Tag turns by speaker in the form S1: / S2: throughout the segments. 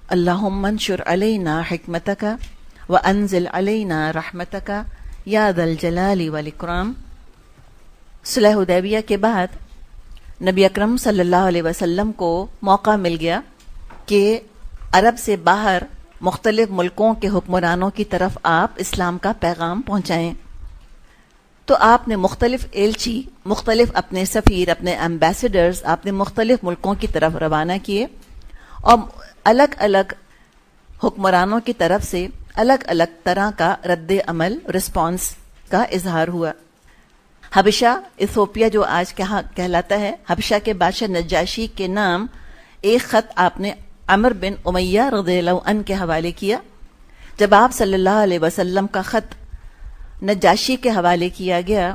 S1: اللہم انشر علینا حکمتک وانزل علینا رحمتک یا ذا الجلال والاکرام۔ صلح حدیبیہ کے بعد نبی اکرم صلی اللہ علیہ وسلم کو موقع مل گیا کہ عرب سے باہر مختلف ملکوں کے حکمرانوں کی طرف آپ اسلام کا پیغام پہنچائیں۔ تو آپ نے مختلف ایلچی، مختلف اپنے سفیر، اپنے ایمبیسڈرز آپ نے مختلف ملکوں کی طرف روانہ کیے، اور الگ الگ حکمرانوں کی طرف سے الگ الگ طرح کا رد عمل، رسپانس کا اظہار ہوا۔ حبشہ، ایتھوپیا جو آج کہلاتا ہے، حبشہ کے بادشاہ نجاشی کے نام ایک خط آپ نے عمر بن امیہ رضی اللہ عنہ کے حوالے کیا۔ جب آپ صلی اللہ علیہ وسلم کا خط نجاشی کے حوالے کیا گیا،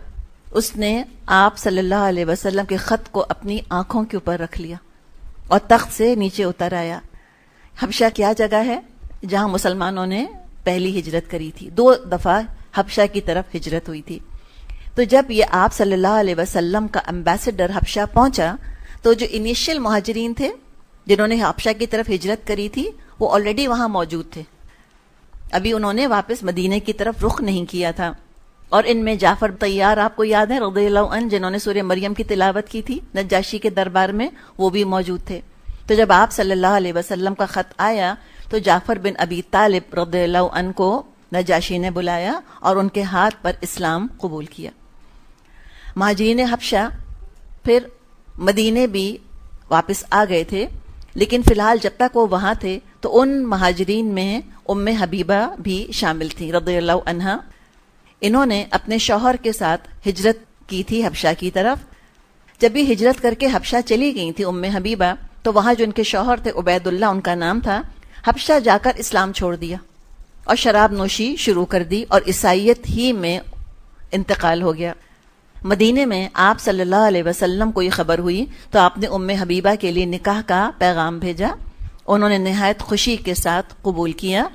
S1: اس نے آپ صلی اللہ علیہ وسلم کے خط کو اپنی آنکھوں کے اوپر رکھ لیا اور تخت سے نیچے اتر آیا۔ حبشہ کیا جگہ ہے جہاں مسلمانوں نے پہلی ہجرت کری تھی، 2 دفعہ حبشہ کی طرف ہجرت ہوئی تھی۔ تو جب یہ آپ صلی اللہ علیہ وسلم کا امبیسڈر حبشہ پہنچا، تو جو انیشل مہاجرین تھے جنہوں نے حبشہ کی طرف ہجرت کری تھی، وہ آلریڈی وہاں موجود تھے، ابھی انہوں نے واپس مدینے کی طرف رخ نہیں کیا تھا۔ اور ان میں جعفر طیار آپ کو یاد ہے رضی اللہ عنہ، جنہوں نے سورہ مریم کی تلاوت کی تھی نجاشی کے دربار میں، وہ بھی موجود تھے۔ تو جب آپ صلی اللہ علیہ وسلم کا خط آیا تو جعفر بن ابی طالب رضی اللہ عنہ کو نجاشی نے بلایا اور ان کے ہاتھ پر اسلام قبول کیا۔ مہاجرین حبشہ پھر مدینے بھی واپس آ گئے تھے، لیکن فی الحال جب تک وہ وہاں تھے تو ان مہاجرین میں ام حبیبہ بھی شامل تھی رضی اللہ عنہا۔ انہوں نے اپنے شوہر کے ساتھ ہجرت کی تھی حبشہ کی طرف۔ جب بھی ہجرت کر کے حبشہ چلی گئی تھی ام حبیبہ، تو وہاں جو ان کے شوہر تھے عبید اللہ ان کا نام تھا، حبشہ جا کر اسلام چھوڑ دیا اور شراب نوشی شروع کر دی اور عیسائیت ہی میں انتقال ہو گیا۔ مدینے میں آپ صلی اللہ علیہ وسلم کو یہ خبر ہوئی تو آپ نے ام حبیبہ کے لیے نکاح کا پیغام بھیجا، انہوں نے نہایت خوشی کے ساتھ قبول کیا۔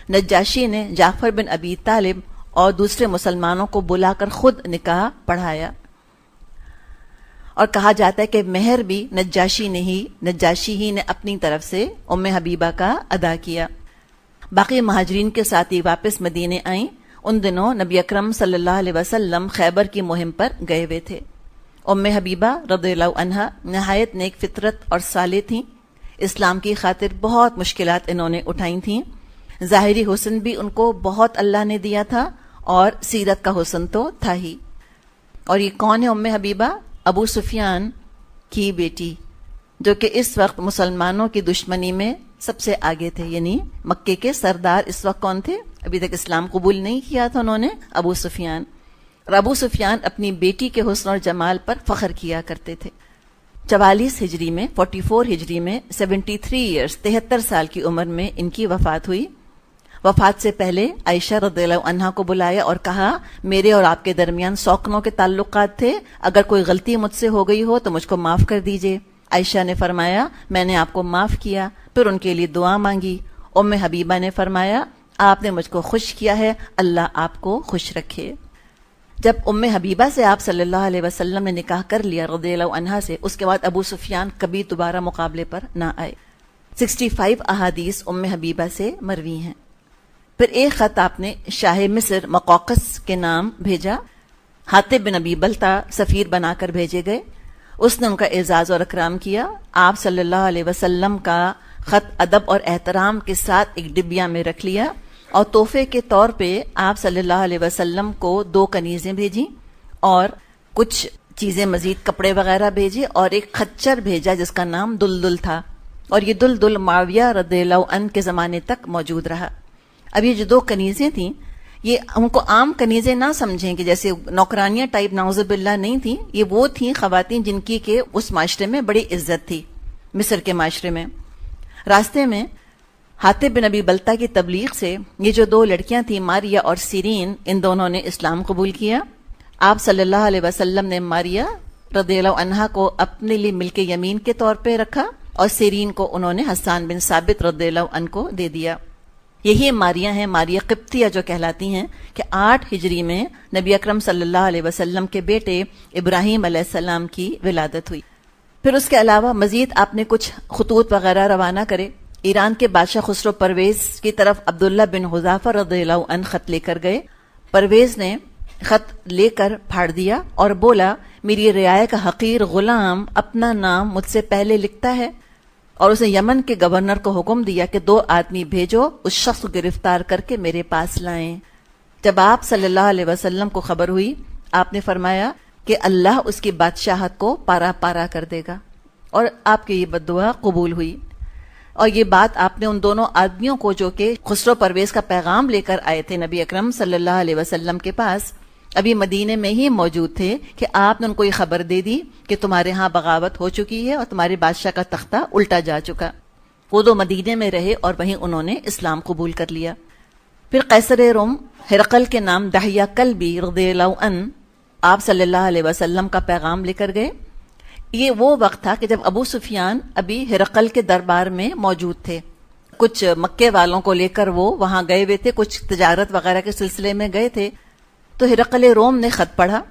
S1: نجاشی نے جعفر بن ابی طالب اور دوسرے مسلمانوں کو بلا کر خود نکاح پڑھایا، اور کہا جاتا ہے کہ مہر بھی نجاشی ہی نے اپنی طرف سے ام حبیبہ کا ادا کیا۔ باقی مہاجرین کے ساتھ ہی واپس مدینے آئیں۔ ان دنوں نبی اکرم صلی اللہ علیہ وسلم خیبر کی مہم پر گئے ہوئے تھے۔ ام حبیبہ رضی اللہ عنہا نہایت نیک فطرت اور صالح تھیں، اسلام کی خاطر بہت مشکلات انہوں نے اٹھائی تھیں۔ ظاہری حسن بھی ان کو بہت اللہ نے دیا تھا، اور سیرت کا حسن تو تھا ہی۔ اور یہ کون ہے ام حبیبہ؟ ابو سفیان کی بیٹی، جو کہ اس وقت مسلمانوں کی دشمنی میں سب سے آگے تھے، یعنی مکے کے سردار اس وقت کون تھے؟ ابھی تک اسلام قبول نہیں کیا تھا انہوں نے، ابو سفیان۔ اور ابو سفیان اپنی بیٹی کے حسن اور جمال پر فخر کیا کرتے تھے۔ 44 ہجری میں 44 ہجری میں 73 ایئرز 73 سال کی عمر میں ان کی وفات ہوئی۔ وفات سے پہلے عائشہ رضی اللہ عنہا کو بلایا اور کہا، میرے اور آپ کے درمیان سوکنوں کے تعلقات تھے، اگر کوئی غلطی مجھ سے ہو گئی ہو تو مجھ کو معاف کر دیجئے۔ عائشہ نے فرمایا، میں نے آپ کو معاف کیا، پھر ان کے لیے دعا مانگی۔ ام حبیبہ نے فرمایا، آپ نے مجھ کو خوش کیا ہے، اللہ آپ کو خوش رکھے۔ جب ام حبیبہ سے آپ صلی اللہ علیہ وسلم نے نکاح کر لیا رضی اللہ عنہا سے، اس کے بعد ابو سفیان کبھی دوبارہ مقابلے پر نہ آئے۔ 65 احادیث ام حبیبہ سے مروی ہیں۔ پھر ایک خط آپ نے شاہ مصر مقوقس کے نام بھیجا، حاطب بن ابی بلتہ سفیر بنا کر بھیجے گئے۔ اس نے ان کا اعزاز اور اکرام کیا۔ آپ صلی اللہ علیہ وسلم کا خط ادب اور احترام کے ساتھ ایک ڈبیا میں رکھ لیا، اور تحفے کے طور پہ آپ صلی اللہ علیہ وسلم کو 2 کنیزیں بھیجیں اور کچھ چیزیں مزید، کپڑے وغیرہ بھیجے، اور ایک خچر بھیجا جس کا نام دلدل تھا، اور یہ دلدل معاویہ رضی اللہ عنہ کے زمانے تک موجود رہا۔ اب یہ جو 2 کنیزیں تھیں، یہ ہم کو عام کنیزیں نہ سمجھیں کہ جیسے نوکرانیاں ٹائپ نعوذ باللہ نہیں تھیں، یہ وہ تھیں خواتین جن کی کہ اس معاشرے میں بڑی عزت تھی، مصر کے معاشرے میں۔ راستے میں حاطب بن ابی بلتہ کی تبلیغ سے یہ جو 2 لڑکیاں تھیں، ماریہ اور سیرین، ان دونوں نے اسلام قبول کیا۔ آپ صلی اللہ علیہ وسلم نے ماریہ رضی اللہ عنہا کو اپنے لیے ملک یمین کے طور پہ رکھا، اور سیرین کو انہوں نے حسان بن ثابت رضی اللہ عنہ کو دے دیا۔ یہی ماریہ ہیں، ماریہ قبطیہ جو کہلاتی ہیں، کہ 8 ہجری میں نبی اکرم صلی اللہ علیہ وسلم کے بیٹے ابراہیم علیہ السلام کی ولادت ہوئی۔ پھر اس کے علاوہ مزید آپ نے کچھ خطوط وغیرہ روانہ کرے۔ ایران کے بادشاہ خسرو پرویز کی طرف عبداللہ بن حذافہ رضی اللہ عنہ خط لے کر گئے۔ پرویز نے خط لے کر پھاڑ دیا اور بولا، میری رعایا کا حقیر غلام اپنا نام مجھ سے پہلے لکھتا ہے، اور اس نے یمن کے گورنر کو حکم دیا کہ 2 آدمی بھیجو، اس شخص کو گرفتار کر کے میرے پاس لائیں۔ جب آپ صلی اللہ علیہ وسلم کو خبر ہوئی، آپ نے فرمایا کہ اللہ اس کی بادشاہت کو پارا پارا کر دے گا، اور آپ کی یہ بددعا قبول ہوئی۔ اور یہ بات آپ نے ان دونوں آدمیوں کو جو کہ خسرو پرویز کا پیغام لے کر آئے تھے نبی اکرم صلی اللہ علیہ وسلم کے پاس، ابھی مدینے میں ہی موجود تھے، کہ آپ نے ان کو یہ خبر دے دی کہ تمہارے ہاں بغاوت ہو چکی ہے اور تمہارے بادشاہ کا تختہ الٹا جا چکا۔ وہ 2 مدینے میں رہے اور وہیں انہوں نے اسلام قبول کر لیا۔ پھر قیصر روم ہرقل کے نام دحیہ کلبی رضی اللہ عنہ آپ صلی اللہ علیہ وسلم کا پیغام لے کر گئے۔ یہ وہ وقت تھا کہ جب ابو سفیان ابھی ہرقل کے دربار میں موجود تھے، کچھ مکے والوں کو لے کر وہ وہاں گئے ہوئے تھے، کچھ تجارت وغیرہ کے سلسلے میں گئے تھے۔ تو ہرقل روم نے خط پڑھا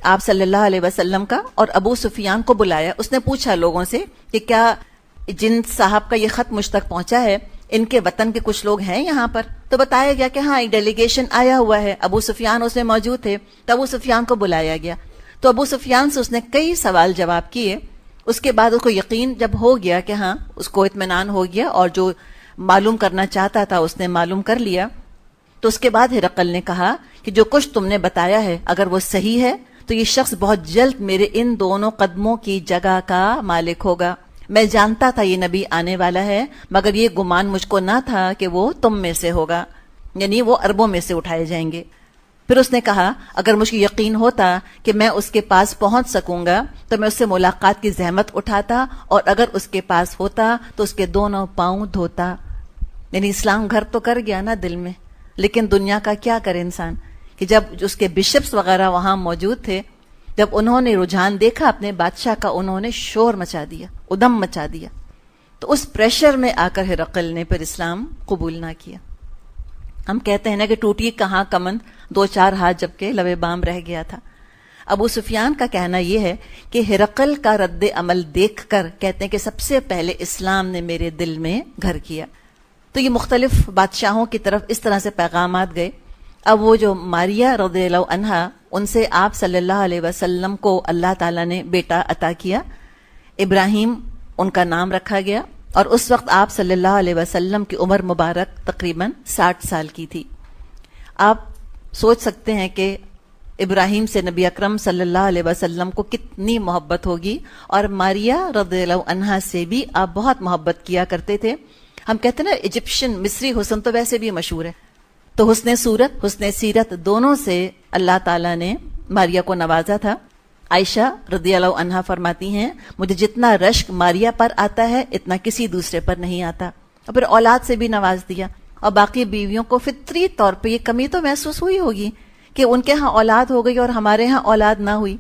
S1: آپ صلی اللہ علیہ وسلم کا اور ابو سفیان کو بلایا۔ اس نے پوچھا لوگوں سے کہ کیا جن صاحب کا یہ خط مجھ تک پہنچا ہے، ان کے وطن کے کچھ لوگ ہیں یہاں پر؟ تو بتایا گیا کہ ہاں، ایک ڈیلیگیشن آیا ہوا ہے، ابو سفیان اس میں موجود تھے۔ تو ابو سفیان کو بلایا گیا، تو ابو سفیان سے اس نے کئی سوال جواب کیے۔ اس کے بعد اس کو یقین جب ہو گیا کہ ہاں، اس کو اطمینان ہو گیا اور جو معلوم کرنا چاہتا تھا اس نے معلوم کر لیا، تو اس کے بعد ہرقل نے کہا کہ جو کچھ تم نے بتایا ہے اگر وہ صحیح ہے تو یہ شخص بہت جلد میرے ان دونوں قدموں کی جگہ کا مالک ہوگا۔ میں جانتا تھا یہ نبی آنے والا ہے، مگر یہ گمان مجھ کو نہ تھا کہ وہ تم میں سے ہوگا، یعنی وہ عربوں میں سے اٹھائے جائیں گے۔ پھر اس نے کہا اگر مجھے یقین ہوتا کہ میں اس کے پاس پہنچ سکوں گا تو میں اس سے ملاقات کی زحمت اٹھاتا، اور اگر اس کے پاس ہوتا تو اس کے دونوں پاؤں دھوتا۔ یعنی اسلام گھر تو کر گیا نا دل میں، لیکن دنیا کا کیا کرے انسان، کہ جب اس کے بشپس وغیرہ وہاں موجود تھے، جب انہوں نے رجحان دیکھا اپنے بادشاہ کا، انہوں نے شور مچا دیا، ادم مچا دیا۔ تو اس پریشر میں آ کر ہرقل نے پھر اسلام قبول نہ کیا۔ ہم کہتے ہیں نا کہ ٹوٹی کہاں کمند 2-4 ہاتھ جبکہ لبے بام رہ گیا تھا۔ ابو سفیان کا کہنا یہ ہے کہ ہرقل کا رد عمل دیکھ کر کہتے ہیں کہ سب سے پہلے اسلام نے میرے دل میں گھر کیا۔ تو یہ مختلف بادشاہوں کی طرف اس طرح سے پیغامات گئے۔ اب وہ جو ماریا رضی اللہ عنہا، ان سے آپ صلی اللہ علیہ وسلم کو اللہ تعالیٰ نے بیٹا عطا کیا، ابراہیم ان کا نام رکھا گیا، اور اس وقت آپ صلی اللہ علیہ وسلم کی عمر مبارک تقریباً 60 سال کی تھی۔ آپ سوچ سکتے ہیں کہ ابراہیم سے نبی اکرم صلی اللہ علیہ وسلم کو کتنی محبت ہوگی، اور ماریا رضی اللہ عنہا سے بھی آپ بہت محبت کیا کرتے تھے۔ ہم کہتے ہیں نا ایجپشن مصری حسن تو ویسے بھی مشہور ہے، تو حسن صورت حسن سیرت دونوں سے اللہ تعالیٰ نے ماریا کو نوازا تھا۔ عائشہ رضی اللہ عنہا فرماتی ہیں مجھے جتنا رشک ماریا پر آتا ہے اتنا کسی دوسرے پر نہیں آتا، اور پھر اولاد سے بھی نواز دیا۔ اور باقی بیویوں کو فطری طور پہ یہ کمی تو محسوس ہوئی ہوگی کہ ان کے ہاں اولاد ہو گئی اور ہمارے ہاں اولاد نہ ہوئی۔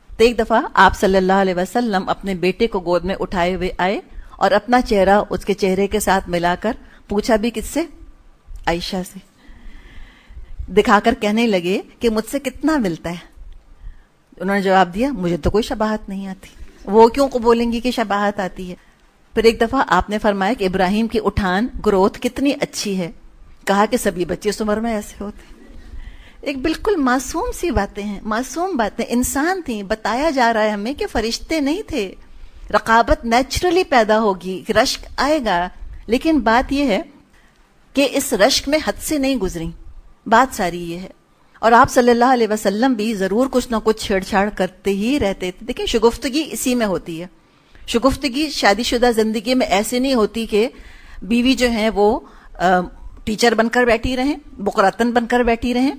S1: تو ایک دفعہ آپ صلی اللہ علیہ وسلم اپنے بیٹے کو گود میں اٹھائے ہوئے آئے اور اپنا چہرہ اس کے چہرے کے ساتھ ملا کر پوچھا بھی کس سے؟ عائشہ سے، دکھا کر کہنے لگے کہ مجھ سے کتنا ملتا ہے؟ انہوں نے جواب دیا مجھے تو کوئی شباہت نہیں آتی۔ وہ کیوں کو بولیں گی کہ شباہت آتی ہے؟ پھر ایک دفعہ آپ نے فرمایا کہ ابراہیم کی اٹھان گروتھ کتنی اچھی ہے، کہا کہ سبھی بچے اس عمر میں ایسے ہوتے ہیں۔ ایک بالکل معصوم سی باتیں ہیں، معصوم باتیں، انسان تھیں۔ بتایا جا رہا ہے ہمیں کہ فرشتے نہیں تھے۔ رقابت نیچرلی پیدا ہوگی، رشک آئے گا، لیکن بات یہ ہے کہ اس رشک میں حد سے نہیں گزری۔ بات ساری یہ ہے، اور آپ صلی اللہ علیہ وسلم بھی ضرور کچھ نہ کچھ چھیڑ چھاڑ کرتے ہی رہتے تھے۔ دیکھیں شگفتگی اسی میں ہوتی ہے۔ شگفتگی شادی شدہ زندگی میں ایسے نہیں ہوتی کہ بیوی جو ہیں وہ ٹیچر بن کر بیٹھی رہیں، بقراتن بن کر بیٹھی رہیں،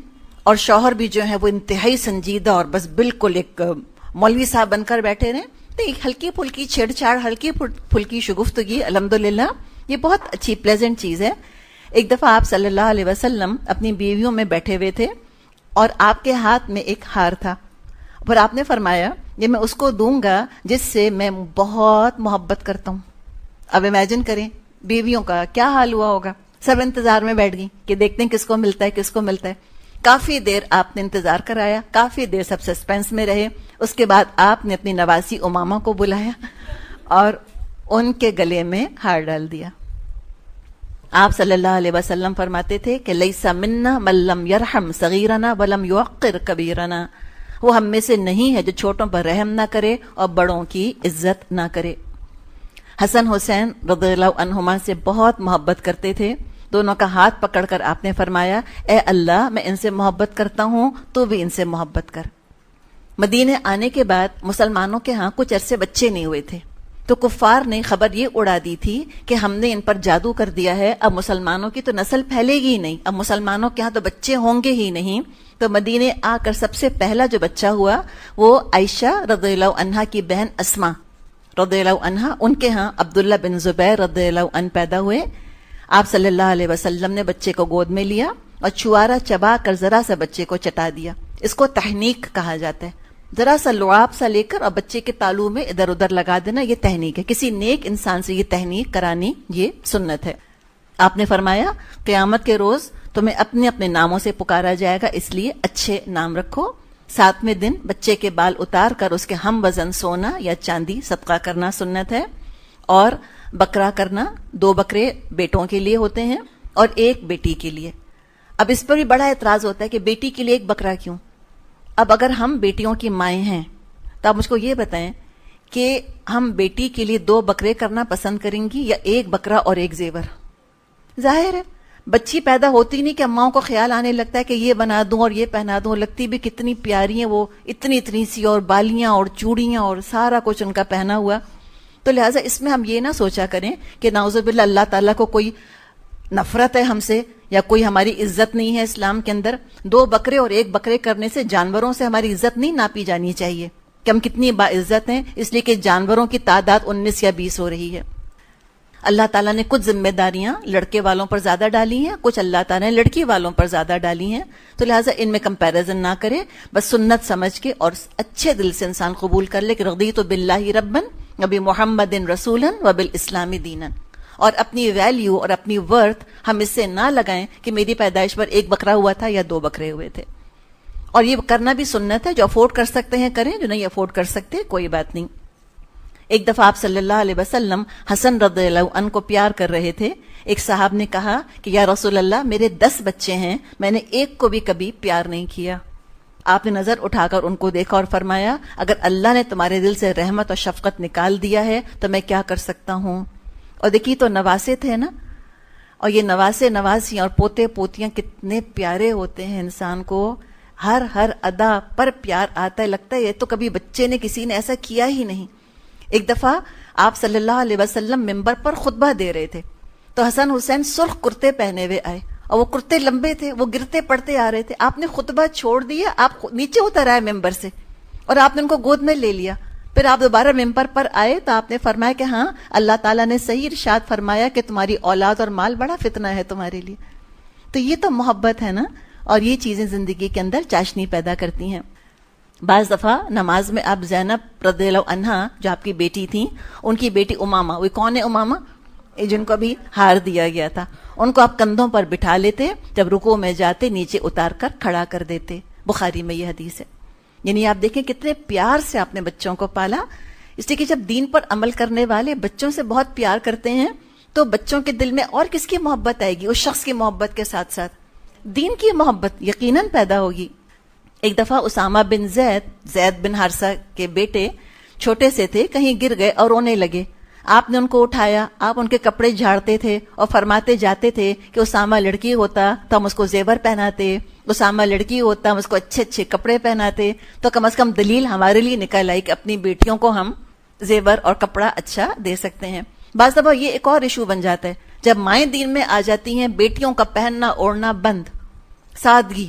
S1: اور شوہر بھی جو ہے وہ انتہائی سنجیدہ اور بس بالکل ایک مولوی صاحب بن کر بیٹھے رہیں۔ تو ایک ہلکی پھلکی چھیڑ چھاڑ، ہلکی پھلکی شگفتگی الحمدللہ یہ بہت اچھی پلیزنٹ چیز ہے۔ ایک دفعہ آپ صلی اللہ علیہ وسلم اپنی بیویوں میں بیٹھے ہوئے تھے اور آپ کے ہاتھ میں ایک ہار تھا، پر آپ نے فرمایا یہ میں اس کو دوں گا جس سے میں بہت محبت کرتا ہوں۔ اب امیجن کریں بیویوں کا کیا حال ہوا ہوگا، سب انتظار میں بیٹھ گئی کہ دیکھتے ہیں کس کو ملتا ہے کس کو ملتا ہے۔ کافی دیر آپ نے انتظار کرایا، کافی دیر سب سسپینس میں رہے۔ اس کے بعد آپ نے اپنی نواسی امامہ کو بلایا اور ان کے گلے میں ہار ڈال دیا۔ آپ صلی اللہ علیہ وسلم فرماتے تھے کہ لیسا منا من لم یرحم صغیرنا ولم یوقر کبیرنا، وہ ہم میں سے نہیں ہے جو چھوٹوں پر رحم نہ کرے اور بڑوں کی عزت نہ کرے۔ حسن حسین رضی اللہ عنہما سے بہت محبت کرتے تھے، دونوں کا ہاتھ پکڑ کر آپ نے فرمایا اے اللہ میں ان سے محبت کرتا ہوں تو بھی ان سے محبت کر۔ مدینے آنے کے بعد مسلمانوں کے ہاں کچھ عرصے بچے نہیں ہوئے تھے، تو کفار نے خبر یہ اڑا دی تھی کہ ہم نے ان پر جادو کر دیا ہے، اب مسلمانوں کی تو نسل پھیلے گی ہی نہیں، اب مسلمانوں کے ہاں تو بچے ہوں گے ہی نہیں۔ تو مدینے آ کر سب سے پہلا جو بچہ ہوا وہ عائشہ رضی اللہ عنہا کی بہن اسما رضی اللہ عنہا، ان کے ہاں عبداللہ بن زبیر رضی اللہ عنہ پیدا ہوئے۔ آپ صلی اللہ علیہ وسلم نے بچے کو گود میں لیا اور چوارا چبا کر ذرا سا بچے کو چٹا دیا، اس کو تحنیک کہا جاتا ہے۔ ذرا سا لعاب سا لے کر اور بچے کے تالو میں ادھر ادھر لگا دینا، یہ تحنیک ہے۔ کسی نیک انسان سے یہ تحنیک کرانی یہ سنت ہے۔ آپ نے فرمایا قیامت کے روز تمہیں اپنے اپنے ناموں سے پکارا جائے گا، اس لیے اچھے نام رکھو۔ 7ویں دن بچے کے بال اتار کر اس کے ہم وزن سونا یا چاندی صدقہ کرنا سنت ہے، اور بکرا کرنا، 2 بکرے بیٹوں کے لیے ہوتے ہیں اور 1 بیٹی کے لیے۔ اب اس پر بھی بڑا اعتراض ہوتا ہے کہ بیٹی کے لیے 1 بکرا کیوں؟ اب اگر ہم بیٹیوں کی مائیں ہیں تو آپ مجھ کو یہ بتائیں کہ ہم بیٹی کے لیے 2 بکرے کرنا پسند کریں گی یا 1 بکرا اور 1 زیور؟ ظاہر ہے بچی پیدا ہوتی نہیں کہ اماؤں کو خیال آنے لگتا ہے کہ یہ بنا دوں اور یہ پہنا دوں، لگتی بھی کتنی پیاری ہیں وہ، اتنی اتنی سی، اور بالیاں اور چوڑیاں اور سارا کچھ ان کا پہنا ہوا۔ تو لہٰذا اس میں ہم یہ نہ سوچا کریں کہ نعوذ باللہ اللہ تعالیٰ کو کوئی نفرت ہے ہم سے یا کوئی ہماری عزت نہیں ہے۔ اسلام کے اندر 2 بکرے اور 1 بکرے کرنے سے جانوروں سے ہماری عزت نہیں ناپی جانی چاہیے کہ ہم کتنی باعزت ہیں، اس لیے کہ جانوروں کی تعداد 19 یا 20 ہو رہی ہے۔ اللہ تعالیٰ نے کچھ ذمہ داریاں لڑکے والوں پر زیادہ ڈالی ہیں، کچھ اللہ تعالیٰ نے لڑکی والوں پر زیادہ ڈالی ہیں، تو لہٰذا ان میں کمپیریزن نہ کرے، بس سنت سمجھ کے اور اچھے دل سے انسان قبول کر لے کہ رضیت باللہ ربًا وبمحمد رسولا وبالاسلام دینا، اور اپنی ویلیو اور اپنی ورتھ ہم اس سے نہ لگائیں کہ میری پیدائش پر 1 بکرا ہوا تھا یا 2 بکرے ہوئے تھے۔ اور یہ کرنا بھی سنت ہے، جو افورڈ کر سکتے ہیں کریں، جو نہیں افورڈ کر سکتے کوئی بات نہیں۔ ایک دفعہ آپ صلی اللہ علیہ وسلم حسن رضی اللہ عنہ کو پیار کر رہے تھے، ایک صاحب نے کہا کہ یا رسول اللہ میرے 10 بچے ہیں، میں نے ایک کو بھی کبھی پیار نہیں کیا۔ آپ نے نظر اٹھا کر ان کو دیکھا اور فرمایا اگر اللہ نے تمہارے دل سے رحمت اور شفقت نکال دیا ہے تو میں کیا کر سکتا ہوں۔ اور دیکھیے تو نواسے تھے نا، اور یہ نواسے نواسیاں اور پوتے پوتیاں کتنے پیارے ہوتے ہیں، انسان کو ہر ادا پر پیار آتا ہے، لگتا ہے یہ تو کبھی بچے نے کسی نے ایسا کیا ہی نہیں۔ ایک دفعہ آپ صلی اللہ علیہ وسلم منبر پر خطبہ دے رہے تھے تو حسن حسین سرخ کرتے پہنے ہوئے آئے، اور وہ کرتے لمبے تھے، وہ گرتے پڑتے آ رہے تھے۔ آپ نے خطبہ چھوڑ دیا، آپ نیچے اتر آئے ممبر سے اور آپ نے ان کو گود میں لے لیا۔ پھر آپ دوبارہ ممبر پر آئے تو آپ نے فرمایا کہ ہاں اللہ تعالیٰ نے صحیح ارشاد فرمایا کہ تمہاری اولاد اور مال بڑا فتنہ ہے تمہارے لیے۔ تو یہ تو محبت ہے نا، اور یہ چیزیں زندگی کے اندر چاشنی پیدا کرتی ہیں۔ بعض دفعہ نماز میں آپ زینب رضی اللہ عنہا جو آپ کی بیٹی تھیں، ان کی بیٹی امامہ، وہ کون ہے امامہ؟ جن کو بھی ہار دیا گیا تھا، ان کو آپ کندھوں پر بٹھا لیتے، جب رکوع میں جاتے نیچے اتار کر کھڑا کر دیتے۔ بخاری میں یہ حدیث ہے۔ یعنی آپ دیکھیں کتنے پیار سے آپ نے بچوں کو پالا، اس لیے کہ جب دین پر عمل کرنے والے بچوں سے بہت پیار کرتے ہیں تو بچوں کے دل میں اور کس کی محبت آئے گی؟ اس شخص کی محبت کے ساتھ ساتھ دین کی محبت یقیناً پیدا ہوگی۔ ایک دفعہ اسامہ بن زید بن حارثہ کے بیٹے چھوٹے سے تھے، کہیں گر گئے اور رونے لگے۔ آپ نے ان کو اٹھایا، آپ ان کے کپڑے جھاڑتے تھے اور فرماتے جاتے تھے کہ اسامہ لڑکی ہوتا تو ہم اس کو زیور پہناتے، اسامہ لڑکی ہوتا ہم اس کو اچھے اچھے کپڑے پہناتے، تو کم از کم دلیل ہمارے لیے نکل آئی کہ اپنی بیٹیوں کو ہم زیور اور کپڑا اچھا دے سکتے ہیں۔ بعض دفعہ یہ ایک اور ایشو بن جاتا ہے، جب مائیں دین میں آ جاتی ہیں بیٹیوں کا پہننا اوڑھنا بند، سادگی۔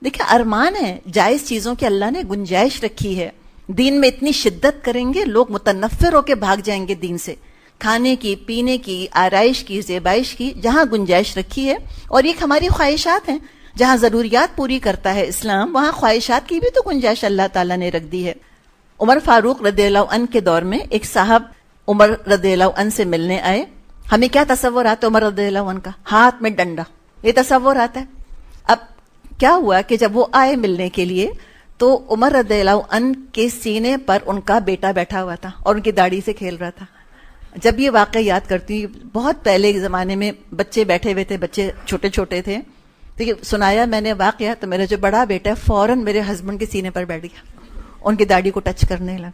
S1: دیکھیں ارمان ہے، جائز چیزوں کی اللہ نے گنجائش رکھی ہے۔ دین میں اتنی شدت کریں گے لوگ متنفر ہو کے بھاگ جائیں گے دین سے، کھانے کی، پینے کی، آرائش کی، زیبائش کی، جہاں گنجائش رکھی ہے، اور یہ ہماری خواہشات ہیں، جہاں ضروریات پوری کرتا ہے اسلام وہاں خواہشات کی بھی تو گنجائش اللہ تعالیٰ نے رکھ دی ہے۔ عمر فاروق رضی اللہ عنہ کے دور میں ایک صاحب عمر رضی اللہ عنہ سے ملنے آئے۔ ہمیں کیا تصور آتا ہے عمر رضی اللہ عنہ کا؟ ہاتھ میں ڈنڈا، یہ تصور آتا ہے۔ اب کیا ہوا کہ جب وہ آئے ملنے کے لیے تو عمر رضی اللہ عنہ کے سینے پر ان کا بیٹا بیٹھا ہوا تھا اور ان کی داڑھی سے کھیل رہا تھا۔ جب یہ واقعہ یاد کرتی ہوں، بہت پہلے کے زمانے میں بچے بیٹھے ہوئے تھے، بچے چھوٹے چھوٹے تھے، تو یہ سنایا میں نے واقعہ، تو میرا جو بڑا بیٹا ہے فوراً میرے ہسبینڈ کے سینے پر بیٹھ گیا، ان کی داڑھی کو ٹچ کرنے لگا.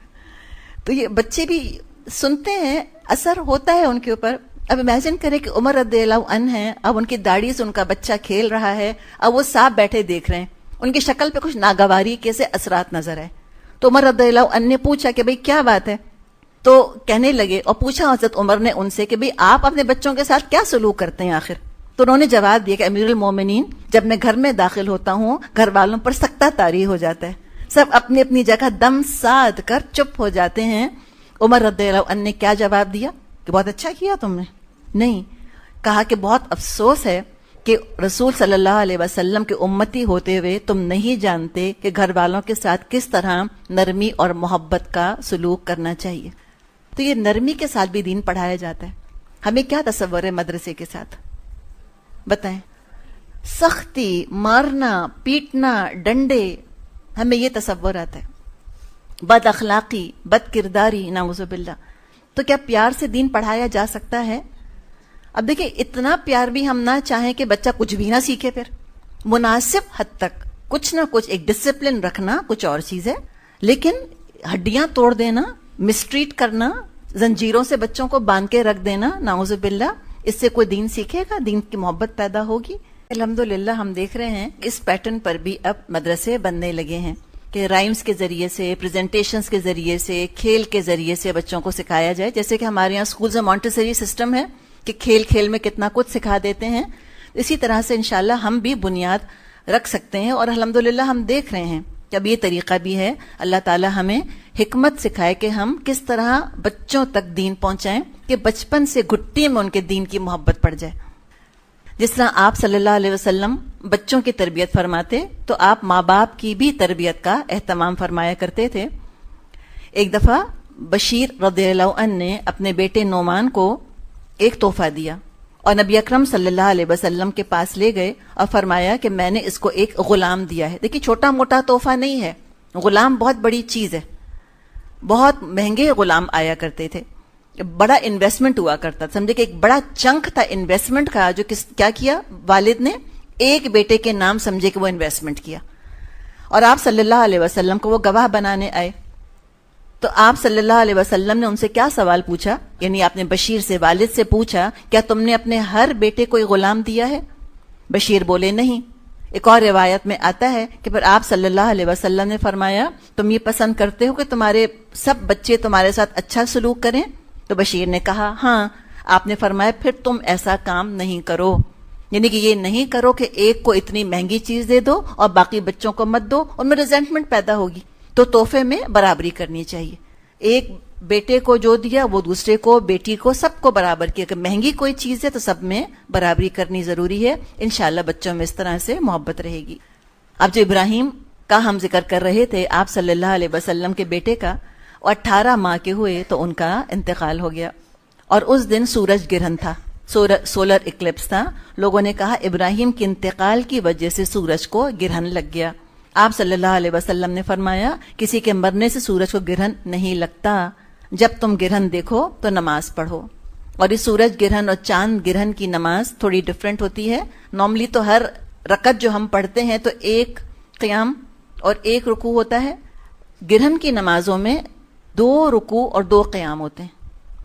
S1: تو یہ بچے بھی سنتے ہیں، اثر ہوتا ہے ان کے اوپر. اب امیجن کریں کہ عمر رضی اللہ عنہ ہیں، اب ان کی داڑھی سے ان کا بچہ کھیل رہا ہے، اب وہ صاحب بیٹھے دیکھ رہے ہیں، ان کی شکل پہ کچھ ناگواری کیسے اثرات نظر آئے. تو عمر رضی اللہ عنہ نے پوچھا کہ بھئی کیا بات ہے؟ تو کہنے لگے، اور پوچھا حضرت عمر نے ان سے کہ بھئی آپ اپنے بچوں کے ساتھ کیا سلوک کرتے ہیں آخر؟ تو انہوں نے جواب دیا کہ امیر المومنین، جب میں گھر میں داخل ہوتا ہوں گھر والوں پر سکتہ طاری ہو جاتا ہے، سب اپنی اپنی جگہ دم ساد کر چپ ہو جاتے ہیں. عمر رضی اللہ عنہ نے کیا جواب دیا کہ بہت اچھا کیا تم نے؟ نہیں، کہا کہ بہت افسوس ہے کہ رسول صلی اللہ علیہ وسلم کے امتی ہوتے ہوئے تم نہیں جانتے کہ گھر والوں کے ساتھ کس طرح نرمی اور محبت کا سلوک کرنا چاہیے. تو یہ نرمی کے ساتھ بھی دین پڑھایا جاتا ہے. ہمیں کیا تصور ہے مدرسے کے ساتھ؟ بتائیں. سختی، مارنا، پیٹنا، ڈنڈے، ہمیں یہ تصور آتا ہے. بد اخلاقی، بد کرداری، نعوذ باللہ. تو کیا پیار سے دین پڑھایا جا سکتا ہے؟ اب دیکھیں، اتنا پیار بھی ہم نہ چاہیں کہ بچہ کچھ بھی نہ سیکھے. پھر مناسب حد تک کچھ نہ کچھ ایک ڈسپلن رکھنا کچھ اور چیز ہے، لیکن ہڈیاں توڑ دینا، مسٹریٹ کرنا، زنجیروں سے بچوں کو باندھ کے رکھ دینا، نعوذ باللہ، اس سے کوئی دین سیکھے گا؟ دین کی محبت پیدا ہوگی؟ الحمدللہ ہم دیکھ رہے ہیں اس پیٹرن پر بھی اب مدرسے بننے لگے ہیں کہ رائمز کے ذریعے سے، پریزنٹیشنز کے ذریعے سے، کھیل کے ذریعے سے بچوں کو سکھایا جائے. جیسے کہ ہمارے یہاں اسکولز میں مونٹیسری سسٹم ہے کہ کھیل کھیل میں کتنا کچھ سکھا دیتے ہیں. اسی طرح سے انشاءاللہ ہم بھی بنیاد رکھ سکتے ہیں، اور الحمدللہ ہم دیکھ رہے ہیں کہ اب یہ طریقہ بھی ہے. اللہ تعالی ہمیں حکمت سکھائے کہ ہم کس طرح بچوں تک دین پہنچائیں کہ بچپن سے گھٹی میں ان کے دین کی محبت پڑ جائے. جس طرح آپ صلی اللہ علیہ وسلم بچوں کی تربیت فرماتے، تو آپ ماں باپ کی بھی تربیت کا اہتمام فرمایا کرتے تھے. ایک دفعہ بشیر رضی اللہ عنہ نے اپنے بیٹے نعمان کو ایک تحفہ دیا اور نبی اکرم صلی اللہ علیہ وسلم کے پاس لے گئے اور فرمایا کہ میں نے اس کو ایک غلام دیا ہے. دیکھیے، چھوٹا موٹا تحفہ نہیں ہے، غلام بہت بڑی چیز ہے. بہت مہنگے غلام آیا کرتے تھے، بڑا انویسٹمنٹ ہوا کرتا. سمجھے کہ ایک بڑا چنک تھا انویسٹمنٹ کا، جو کیا کیا والد نے ایک بیٹے کے نام سمجھے کہ وہ انویسٹمنٹ کیا. اور آپ صلی اللہ علیہ وسلم کو وہ گواہ بنانے آئے. تو آپ صلی اللہ علیہ وسلم نے ان سے کیا سوال پوچھا؟ یعنی آپ نے بشیر سے، والد سے پوچھا، کیا تم نے اپنے ہر بیٹے کو ایک غلام دیا ہے؟ بشیر بولے نہیں. ایک اور روایت میں آتا ہے کہ پھر آپ صلی اللہ علیہ وسلم نے فرمایا، تم یہ پسند کرتے ہو کہ تمہارے سب بچے تمہارے ساتھ اچھا سلوک کریں؟ تو بشیر نے کہا ہاں. آپ نے فرمایا پھر تم ایسا کام نہیں کرو، یعنی کہ یہ نہیں کرو کہ ایک کو اتنی مہنگی چیز دے دو اور باقی بچوں کو مت دو، ان میں ریزنٹمنٹ پیدا ہوگی. تو تحفے میں برابری کرنی چاہیے. ایک بیٹے کو جو دیا وہ دوسرے کو، بیٹی کو، سب کو برابر کیا. کہ مہنگی کوئی چیز ہے تو سب میں برابری کرنی ضروری ہے. انشاءاللہ بچوں میں اس طرح سے محبت رہے گی. اب جو ابراہیم کا ہم ذکر کر رہے تھے، آپ صلی اللہ علیہ وسلم کے بیٹے کا، وہ 18 ماہ کے ہوئے تو ان کا انتقال ہو گیا. اور اس دن سورج گرہن تھا، سولر اکلپس تھا. لوگوں نے کہا ابراہیم کے انتقال کی وجہ سے سورج کو گرہن لگ گیا. آپ صلی اللہ علیہ وسلم نے فرمایا کسی کے مرنے سے سورج کو گرہن نہیں لگتا. جب تم گرہن دیکھو تو نماز پڑھو. اور اس سورج گرہن اور چاند گرہن کی نماز تھوڑی ڈفرینٹ ہوتی ہے. نارملی تو ہر رکعت جو ہم پڑھتے ہیں تو ایک قیام اور ایک رکوع ہوتا ہے. گرہن کی نمازوں میں 2 رکوع اور 2 قیام ہوتے ہیں.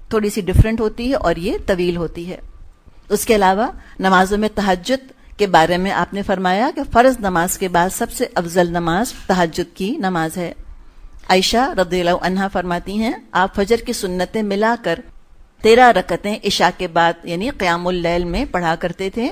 S1: تھوڑی سی ڈفرینٹ ہوتی ہے اور یہ طویل ہوتی ہے. اس کے علاوہ نمازوں میں تہجد کے بارے میں آپ نے فرمایا کہ فرض نماز کے بعد سب سے افضل نماز تہجد کی نماز ہے. عائشہ رضی اللہ عنہا فرماتی ہیں آپ فجر کی سنتیں ملا کر 13 رکعتیں عشاء کے بعد یعنی قیام اللیل میں پڑھا کرتے تھے.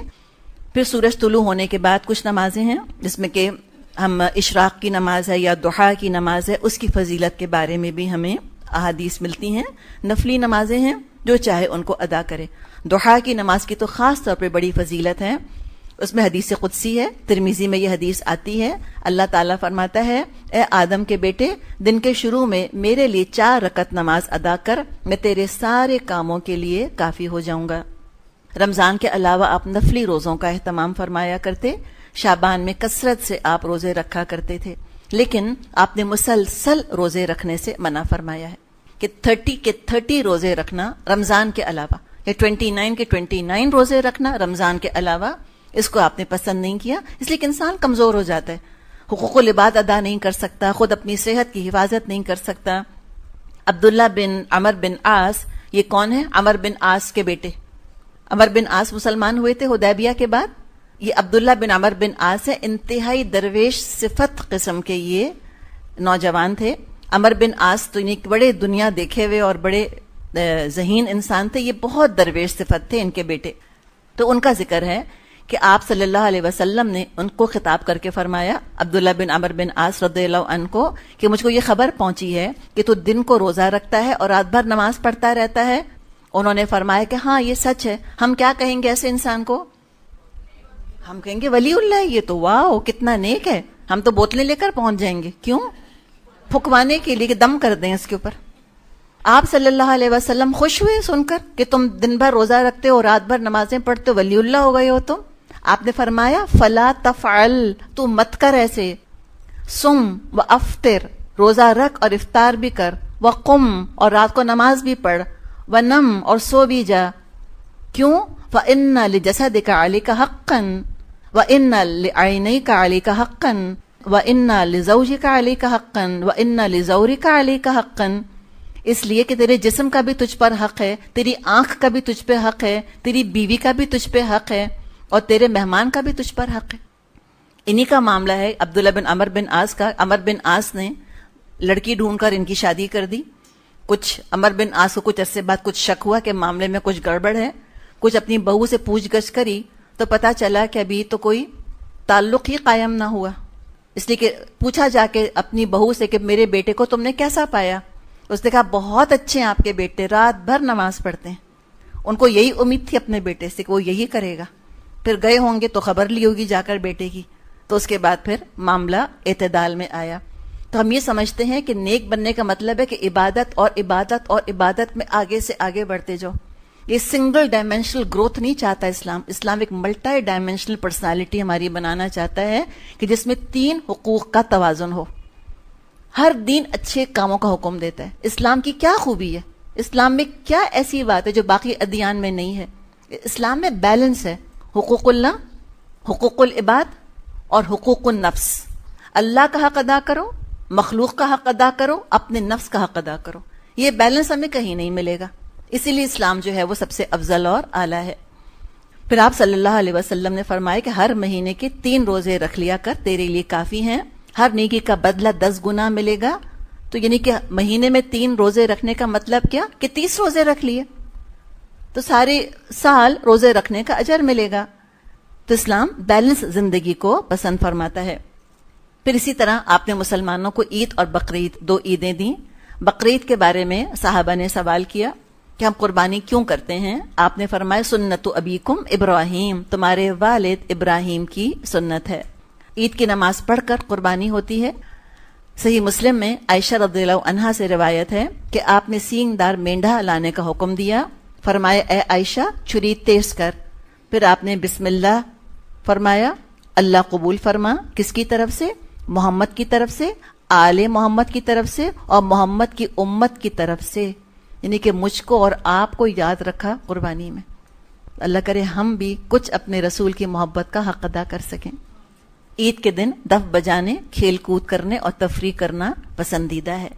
S1: پھر سورج طلوع ہونے کے بعد کچھ نمازیں ہیں جس میں کہ ہم اشراق کی نماز ہے یا ضحیٰ کی نماز ہے، اس کی فضیلت کے بارے میں بھی ہمیں احادیث ملتی ہیں. نفلی نمازیں ہیں، جو چاہے ان کو ادا کرے. ضحیٰ کی نماز کی تو خاص طور پہ بڑی فضیلت ہے. اس میں حدیث قدسی ہے، ترمذی میں یہ حدیث آتی ہے. اللہ تعالیٰ فرماتا ہے اے آدم کے بیٹے، دن کے شروع میں میرے لیے 4 رکعت نماز ادا کر، میں تیرے سارے کاموں کے لیے کافی ہو جاؤں گا. رمضان کے علاوہ آپ نفلی روزوں کا اہتمام فرمایا کرتے. شعبان میں کثرت سے آپ روزے رکھا کرتے تھے، لیکن آپ نے مسلسل روزے رکھنے سے منع فرمایا ہے. کہ 30 روزے رکھنا رمضان کے علاوہ، یا 29 روزے رکھنا رمضان کے علاوہ، اس کو آپ نے پسند نہیں کیا، اس لیے کہ انسان کمزور ہو جاتا ہے، حقوق العباد ادا نہیں کر سکتا، خود اپنی صحت کی حفاظت نہیں کر سکتا۔ عبداللہ بن عمر بن عاص، یہ کون ہے؟ عمر بن عاص کے بیٹے۔ عمر بن عاص مسلمان ہوئے تھے حدیبیہ کے بعد۔ یہ عبداللہ بن عمر بن عاص ہے، انتہائی درویش صفت قسم کے یہ نوجوان تھے۔ عمر بن عاص تو بڑے دنیا دیکھے ہوئے اور بڑے ذہین انسان تھے، یہ بہت درویش صفت تھے ان کے بیٹے۔ تو ان کا ذکر ہے کہ آپ صلی اللہ علیہ وسلم نے ان کو خطاب کر کے فرمایا، عبداللہ بن عمر بن عاص رضی اللہ عنہ کو، کہ مجھ کو یہ خبر پہنچی ہے کہ تو دن کو روزہ رکھتا ہے اور رات بھر نماز پڑھتا رہتا ہے۔ انہوں نے فرمایا کہ ہاں یہ سچ ہے۔ ہم کیا کہیں گے ایسے انسان کو؟ ہم کہیں گے ولی اللہ ہے، یہ تو واو کتنا نیک ہے، ہم تو بوتلیں لے کر پہنچ جائیں گے۔ کیوں؟ پھکوانے کے لیے کہ دم کر دیں اس کے اوپر۔ آپ صلی اللہ علیہ وسلم خوش ہوئے سن کر کہ تم دن بھر روزہ رکھتے ہو، رات بھر نمازیں پڑھتے ہو، ولی اللہ ہو گئے ہو تم۔ آپ نے فرمایا فلا تفعل، تو مت کر ایسے، سم و افطر، روزہ رکھ اور افطار بھی کر، وقم، اور رات کو نماز بھی پڑھ، ونم، اور سو بھی جا۔ کیوں؟ فإن لجسدک علیک حقا وإن لعینیک علیک حقا وإن لزوجک علیک حقا وإن لزورک علیک حقا، اس لیے کہ تیرے جسم کا بھی تجھ پر حق ہے، تیری آنکھ کا بھی تجھ پہ حق ہے، تیری بیوی کا بھی تجھ پہ حق ہے، اور تیرے مہمان کا بھی تجھ پر حق ہے۔ انہی کا معاملہ ہے عبداللہ بن عمر بن عاص کا۔ عمر بن عاص نے لڑکی ڈھونڈ کر ان کی شادی کر دی۔ کچھ عمر بن عاص کو کچھ عرصے بعد کچھ شک ہوا کہ معاملے میں کچھ گڑبڑ ہے، کچھ اپنی بہو سے پوچھ گچھ کری تو پتہ چلا کہ ابھی تو کوئی تعلق ہی قائم نہ ہوا۔ اس لیے کہ پوچھا جا کے اپنی بہو سے کہ میرے بیٹے کو تم نے کیسا پایا؟ اس نے کہا بہت اچھے ہیں آپ کے بیٹے، رات بھر نماز پڑھتے ہیں۔ ان کو یہی امید تھی اپنے بیٹے سے کہ وہ یہی کرے گا۔ پھر گئے ہوں گے تو خبر لی ہوگی جا کر بیٹے کی، تو اس کے بعد پھر معاملہ اعتدال میں آیا۔ تو ہم یہ سمجھتے ہیں کہ نیک بننے کا مطلب ہے کہ عبادت اور عبادت اور عبادت میں آگے سے آگے بڑھتے جاؤ۔ یہ سنگل ڈائمینشنل گروتھ نہیں چاہتا اسلام۔ اسلام ایک ملٹی ڈائمینشنل پرسنالٹی ہماری بنانا چاہتا ہے کہ جس میں 3 حقوق کا توازن ہو۔ ہر دین اچھے کاموں کا حکم دیتا ہے۔ اسلام کی کیا خوبی ہے؟ اسلام میں کیا ایسی بات ہے جو باقی ادیان میں نہیں ہے؟ اسلام میں بیلنس ہے، حقوق اللہ، حقوق العباد اور حقوق النفس۔ اللہ کا حق ادا کرو، مخلوق کا حق ادا کرو، اپنے نفس کا حق ادا کرو۔ یہ بیلنس ہمیں کہیں نہیں ملے گا، اسی لیے اسلام جو ہے وہ سب سے افضل اور اعلیٰ ہے۔ پھر آپ صلی اللہ علیہ وسلم نے فرمایا کہ ہر مہینے کے 3 روزے رکھ لیا کر، تیرے لیے کافی ہیں، ہر نیکی کا بدلہ 10 گنا ملے گا۔ تو یعنی کہ مہینے میں 3 روزے رکھنے کا مطلب کیا کہ 30 روزے رکھ لیے تو سارے سال روزے رکھنے کا اجر ملے گا۔ تو اسلام بیلنس زندگی کو پسند فرماتا ہے۔ پھر اسی طرح آپ نے مسلمانوں کو عید اور بقرعید 2 عیدیں دیں۔ بقرعید کے بارے میں صحابہ نے سوال کیا کہ ہم قربانی کیوں کرتے ہیں؟ آپ نے فرمایا سنت ابیکم ابراہیم، تمہارے والد ابراہیم کی سنت ہے۔ عید کی نماز پڑھ کر قربانی ہوتی ہے۔ صحیح مسلم میں عائشہ رضی اللہ عنہا سے روایت ہے کہ آپ نے سینگ دار مینڈھا لانے کا حکم دیا، فرمایا اے عائشہ چھری تیز کر، پھر آپ نے بسم اللہ فرمایا، اللہ قبول فرما۔ کس کی طرف سے؟ محمد کی طرف سے، آل محمد کی طرف سے، اور محمد کی امت کی طرف سے، یعنی کہ مجھ کو اور آپ کو یاد رکھا قربانی میں۔ اللہ کرے ہم بھی کچھ اپنے رسول کی محبت کا حق ادا کر سکیں۔ عید کے دن دف بجانے، کھیل کود کرنے اور تفریح کرنا پسندیدہ ہے۔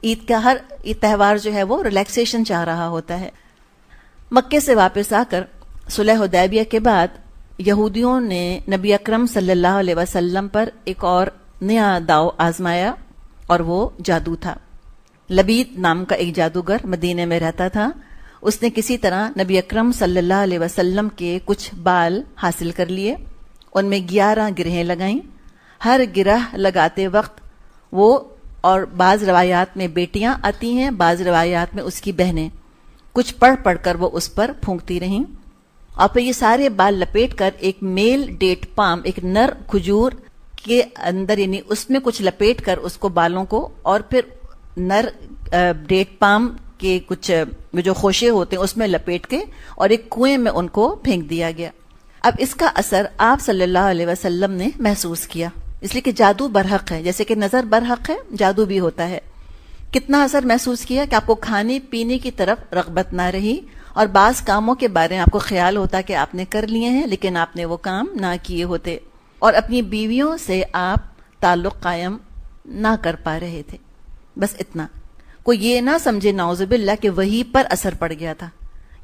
S1: عید کا ہر تہوار جو ہے وہ ریلیکسیشن چاہ رہا ہوتا ہے۔ مکے سے واپس آ کر صلح حدیبیہ کے بعد یہودیوں نے نبی اکرم صلی اللہ علیہ وسلم پر ایک اور نیا داؤ آزمایا، اور وہ جادو تھا۔ لبید نام کا ایک جادوگر مدینے میں رہتا تھا۔ اس نے کسی طرح نبی اکرم صلی اللہ علیہ وسلم کے کچھ بال حاصل کر لیے، ان میں 11 گرہیں لگائیں۔ ہر گرہ لگاتے وقت وہ، اور بعض روایات میں بیٹیاں آتی ہیں، بعض روایات میں اس کی بہنیں، کچھ پڑھ پڑھ کر وہ اس پر پھونکتی رہیں، اور پھر یہ سارے بال لپیٹ کر ایک میل ڈیٹ پام، ایک نر کھجور کے اندر، یعنی اس میں کچھ لپیٹ کر اس کو بالوں کو، اور پھر نر ڈیٹ پام کے کچھ جو خوشے ہوتے ہیں اس میں لپیٹ کے اور ایک کنویں میں ان کو پھینک دیا گیا۔ اب اس کا اثر آپ صلی اللہ علیہ وسلم نے محسوس کیا، اس لیے کہ جادو برحق ہے، جیسے کہ نظر برحق ہے، جادو بھی ہوتا ہے۔ کتنا اثر محسوس کیا کہ آپ کو کھانے پینے کی طرف رغبت نہ رہی، اور بعض کاموں کے بارے میں آپ کو خیال ہوتا کہ آپ نے کر لیے ہیں لیکن آپ نے وہ کام نہ کیے ہوتے، اور اپنی بیویوں سے آپ تعلق قائم نہ کر پا رہے تھے. بس اتنا. کوئی یہ نہ سمجھے نعوذ باللہ کہ وہی پر اثر پڑ گیا تھا،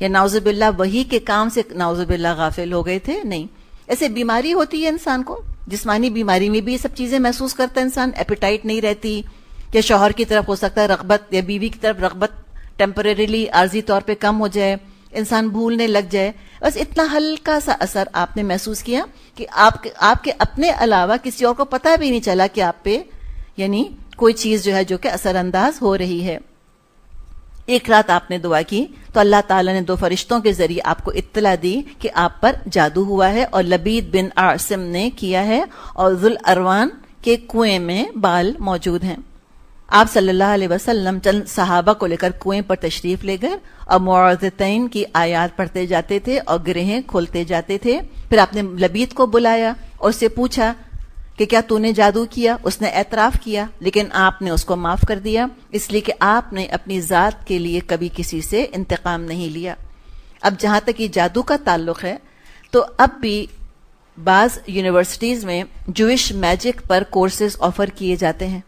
S1: یا نعوذ باللہ وہی کے کام سے نعوذ باللہ غافل ہو گئے تھے. نہیں، ایسے بیماری ہوتی ہے انسان کو، جسمانی بیماری میں بھی یہ سب چیزیں محسوس کرتا ہے انسان. ایپیٹائٹ نہیں رہتی، یا شوہر کی طرف ہو سکتا ہے رغبت، یا بیوی کی طرف رغبت ٹیمپریریلی عارضی طور پہ کم ہو جائے، انسان بھولنے لگ جائے. بس اتنا ہلکا سا اثر آپ نے محسوس کیا کہ آپ کے اپنے علاوہ کسی اور کو پتہ بھی نہیں چلا کہ آپ پہ یعنی کوئی چیز جو ہے جو کہ اثر انداز ہو رہی ہے. ایک رات آپ نے دعا کی تو اللہ تعالیٰ نے 2 فرشتوں کے ذریعے آپ کو اطلاع دی کہ آپ پر جادو ہوا ہے، اور لبید بن عاصم نے کیا ہے، اور ذوالاروان کے کنویں میں بال موجود ہیں. آپ صلی اللہ علیہ وسلم چند صحابہ کو لے کر کنویں پر تشریف لے گئے، اور معوذتین کی آیات پڑھتے جاتے تھے اور گرہیں کھولتے جاتے تھے. پھر آپ نے لبید کو بلایا اور اس سے پوچھا کہ کیا تو نے جادو کیا؟ اس نے اعتراف کیا، لیکن آپ نے اس کو معاف کر دیا، اس لیے کہ آپ نے اپنی ذات کے لیے کبھی کسی سے انتقام نہیں لیا. اب جہاں تک یہ جادو کا تعلق ہے تو اب بھی بعض یونیورسٹیز میں جوئش میجک پر کورسز آفر کیے جاتے ہیں.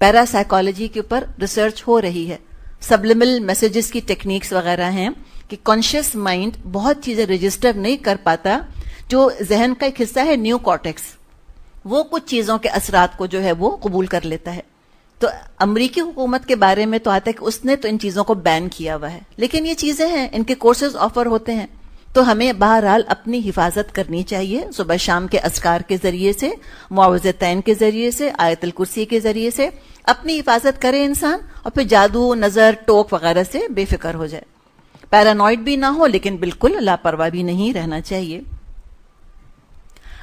S1: پیرا سائیکالوجی کے اوپر ریسرچ ہو رہی ہے. سبلمل میسیجز کی ٹیکنیکس وغیرہ ہیں کہ کانشیس مائنڈ بہت چیزیں رجسٹر نہیں کر پاتا، جو ذہن کا ایک حصہ ہے نیو کارٹیکس، وہ کچھ چیزوں کے اثرات کو جو ہے وہ قبول کر لیتا ہے. تو امریکی حکومت کے بارے میں تو آتا ہے کہ اس نے تو ان چیزوں کو بین کیا ہوا ہے، لیکن یہ چیزیں ہیں، ان کے کورسز آفر ہوتے ہیں. تو ہمیں بہرحال اپنی حفاظت کرنی چاہیے، صبح شام کے اذکار کے ذریعے سے، معوذتین کے ذریعے سے، آیت الکرسی کے ذریعے سے اپنی حفاظت کرے انسان، اور پھر جادو، نظر، ٹوک وغیرہ سے بے فکر ہو جائے. پیرانوائڈ بھی نہ ہو لیکن بالکل لاپرواہ بھی نہیں رہنا چاہیے.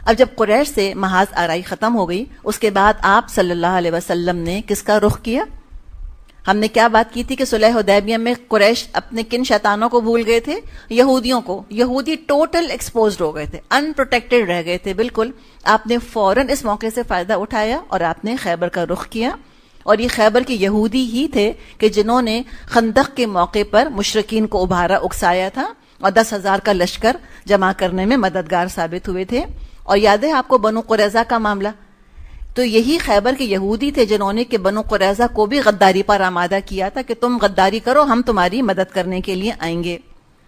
S1: اب جب قریش سے محاذ آرائی ختم ہو گئی، اس کے بعد آپ صلی اللہ علیہ وسلم نے کس کا رخ کیا؟ ہم نے کیا بات کی تھی کہ صلح حدیبیہ میں قریش اپنے کن شیطانوں کو بھول گئے تھے؟ یہودیوں کو. یہودی ٹوٹل ایکسپوزڈ ہو گئے تھے، ان پروٹیکٹڈ رہ گئے تھے بالکل. آپ نے فوراً اس موقع سے فائدہ اٹھایا اور آپ نے خیبر کا رخ کیا. اور یہ خیبر کے یہودی ہی تھے کہ جنہوں نے خندق کے موقع پر مشرکین کو ابھارا اکسایا تھا، اور 10,000 کا لشکر جمع کرنے میں مددگار ثابت ہوئے تھے. اور یاد ہے آپ کو بنو قریظہ کا معاملہ؟ تو یہی خیبر کے یہودی تھے جنہوں نے کہ بنو قریظہ کو بھی غداری پر آمادہ کیا تھا کہ تم غداری کرو، ہم تمہاری مدد کرنے کے لیے آئیں گے.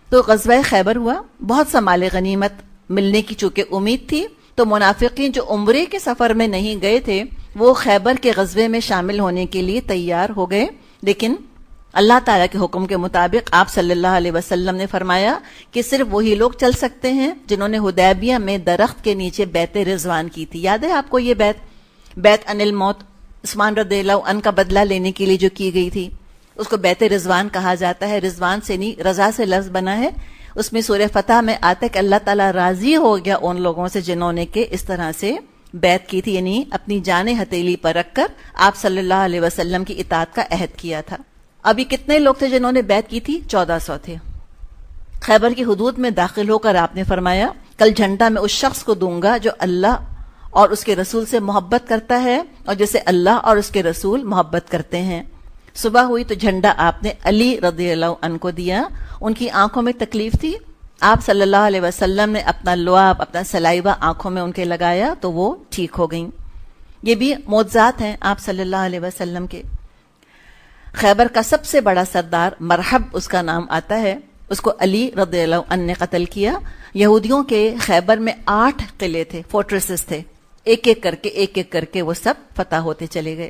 S1: تو غزوہ خیبر ہوا، بہت سا مال غنیمت ملنے کی چونکہ امید تھی، تو منافقین جو عمرے کے سفر میں نہیں گئے تھے وہ خیبر کے غزوے میں شامل ہونے کے لیے تیار ہو گئے. لیکن اللہ تعالیٰ کے حکم کے مطابق آپ صلی اللہ علیہ وسلم نے فرمایا کہ صرف وہی لوگ چل سکتے ہیں جنہوں نے حدیبیہ میں درخت کے نیچے بیعت رضوان کی تھی. یاد ہے آپ کو یہ بیعت عن الموت، عثمان رضی اللہ عنہ کا بدلہ لینے کے لیے جو کی گئی تھی، اس کو بیعت رضوان کہا جاتا ہے. رضوان سے نہیں، رضا سے لفظ بنا ہے. اس میں سورہ فتح میں آتا ہے کہ اللہ تعالیٰ راضی ہو گیا ان لوگوں سے جنہوں نے کہ اس طرح سے بیعت کی تھی، یعنی اپنی جان ہتھیلی پر رکھ کر آپ صلی اللہ علیہ وسلم کی اطاعت کا عہد کیا تھا. ابھی کتنے لوگ تھے جنہوں نے بیعت کی تھی؟ 1400 تھے. خیبر کی حدود میں داخل ہو کر آپ نے فرمایا کل جھنڈا میں اس شخص کو دوں گا جو اللہ اور اس کے رسول سے محبت کرتا ہے اور جسے اللہ اور اس کے رسول محبت کرتے ہیں. صبح ہوئی تو جھنڈا آپ نے علی رضی اللہ عنہ کو دیا. ان کی آنکھوں میں تکلیف تھی، آپ صلی اللہ علیہ وسلم نے اپنا لعاب، اپنا سلائیوا آنکھوں میں ان کے لگایا تو وہ ٹھیک ہو گئیں. یہ بھی معجزات ہیں آپ صلی اللہ علیہ وسلم کے. خیبر کا سب سے بڑا سردار مرحب اس کا نام آتا ہے، اس کو علی رضی اللہ عنہ نے قتل کیا. یہودیوں کے خیبر میں 8 قلعے تھے، فورٹریسز تھے، ایک ایک کر کے وہ سب فتح ہوتے چلے گئے.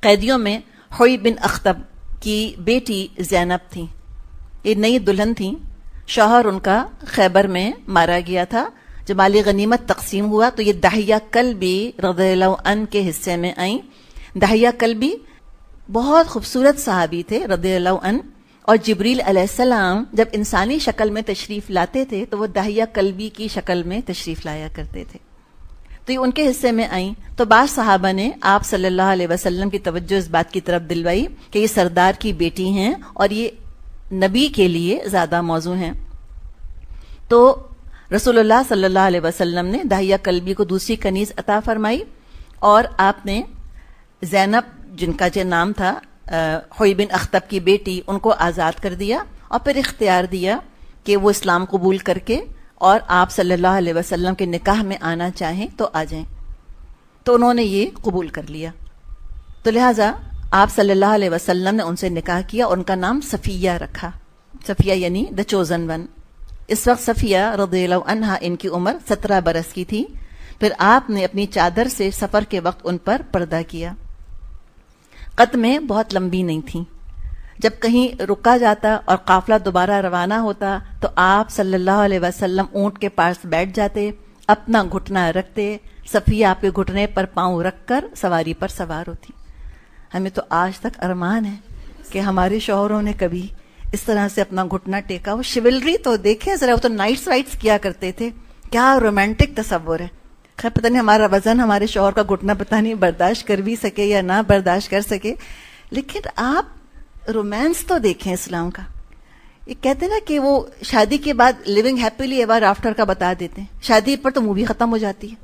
S1: قیدیوں میں حوی بن اخطب کی بیٹی زینب تھی، یہ نئی دلہن تھیں. شوہر ان کا خیبر میں مارا گیا تھا. جب مال غنیمت تقسیم ہوا تو یہ دحیہ کلبی رضی اللہ عنہ کے حصے میں آئیں. دحیہ کلبی بہت خوبصورت صحابی تھے رضی اللہ عنہ، اور جبریل علیہ السلام جب انسانی شکل میں تشریف لاتے تھے تو وہ دحیہ کلبی کی شکل میں تشریف لایا کرتے تھے. تو یہ ان کے حصے میں آئیں. تو بعض صحابہ نے آپ صلی اللہ علیہ وسلم کی توجہ اس بات کی طرف دلوائی کہ یہ سردار کی بیٹی ہیں اور یہ نبی کے لیے زیادہ موزوں ہیں. تو رسول اللہ صلی اللہ علیہ وسلم نے دحیہ کلبی کو دوسری کنیز عطا فرمائی، اور آپ نے زینب جن کا جو نام تھا حوی بن اخطب کی بیٹی، ان کو آزاد کر دیا اور پھر اختیار دیا کہ وہ اسلام قبول کر کے اور آپ صلی اللہ علیہ وسلم کے نکاح میں آنا چاہیں تو آ جائیں. تو انہوں نے یہ قبول کر لیا. تو لہٰذا آپ صلی اللہ علیہ وسلم نے ان سے نکاح کیا اور ان کا نام صفیہ رکھا. صفیہ یعنی دا چوزن ون. اس وقت صفیہ رضی اللہ عنہا ان کی عمر 17 برس کی تھی. پھر آپ نے اپنی چادر سے سفر کے وقت ان پر پردہ کیا. قدمیں بہت لمبی نہیں تھیں. جب کہیں رکا جاتا اور قافلہ دوبارہ روانہ ہوتا تو آپ صلی اللہ علیہ وسلم اونٹ کے پاس بیٹھ جاتے، اپنا گھٹنا رکھتے، صفیہ آپ کے گھٹنے پر پاؤں رکھ کر سواری پر سوار ہوتی. ہمیں تو آج تک ارمان ہے کہ ہمارے شوہروں نے کبھی اس طرح سے اپنا گھٹنا ٹیکا. وہ شیولری تو دیکھیں ذرا، وہ تو نائٹس وائٹس کیا کرتے تھے. کیا رومانٹک تصور ہے. خیر پتہ نہیں ہمارا وزن ہمارے شوہر کا گھٹنا پتہ نہیں برداشت کر بھی سکے یا نہ برداشت کر سکے، لیکن آپ رومانس تو دیکھیں اسلام کا. یہ کہتے ہیں نا کہ وہ شادی کے بعد لیونگ ہیپیلی ایور آفٹر کا بتا دیتے ہیں. شادی پر تو مووی ختم ہو جاتی ہے.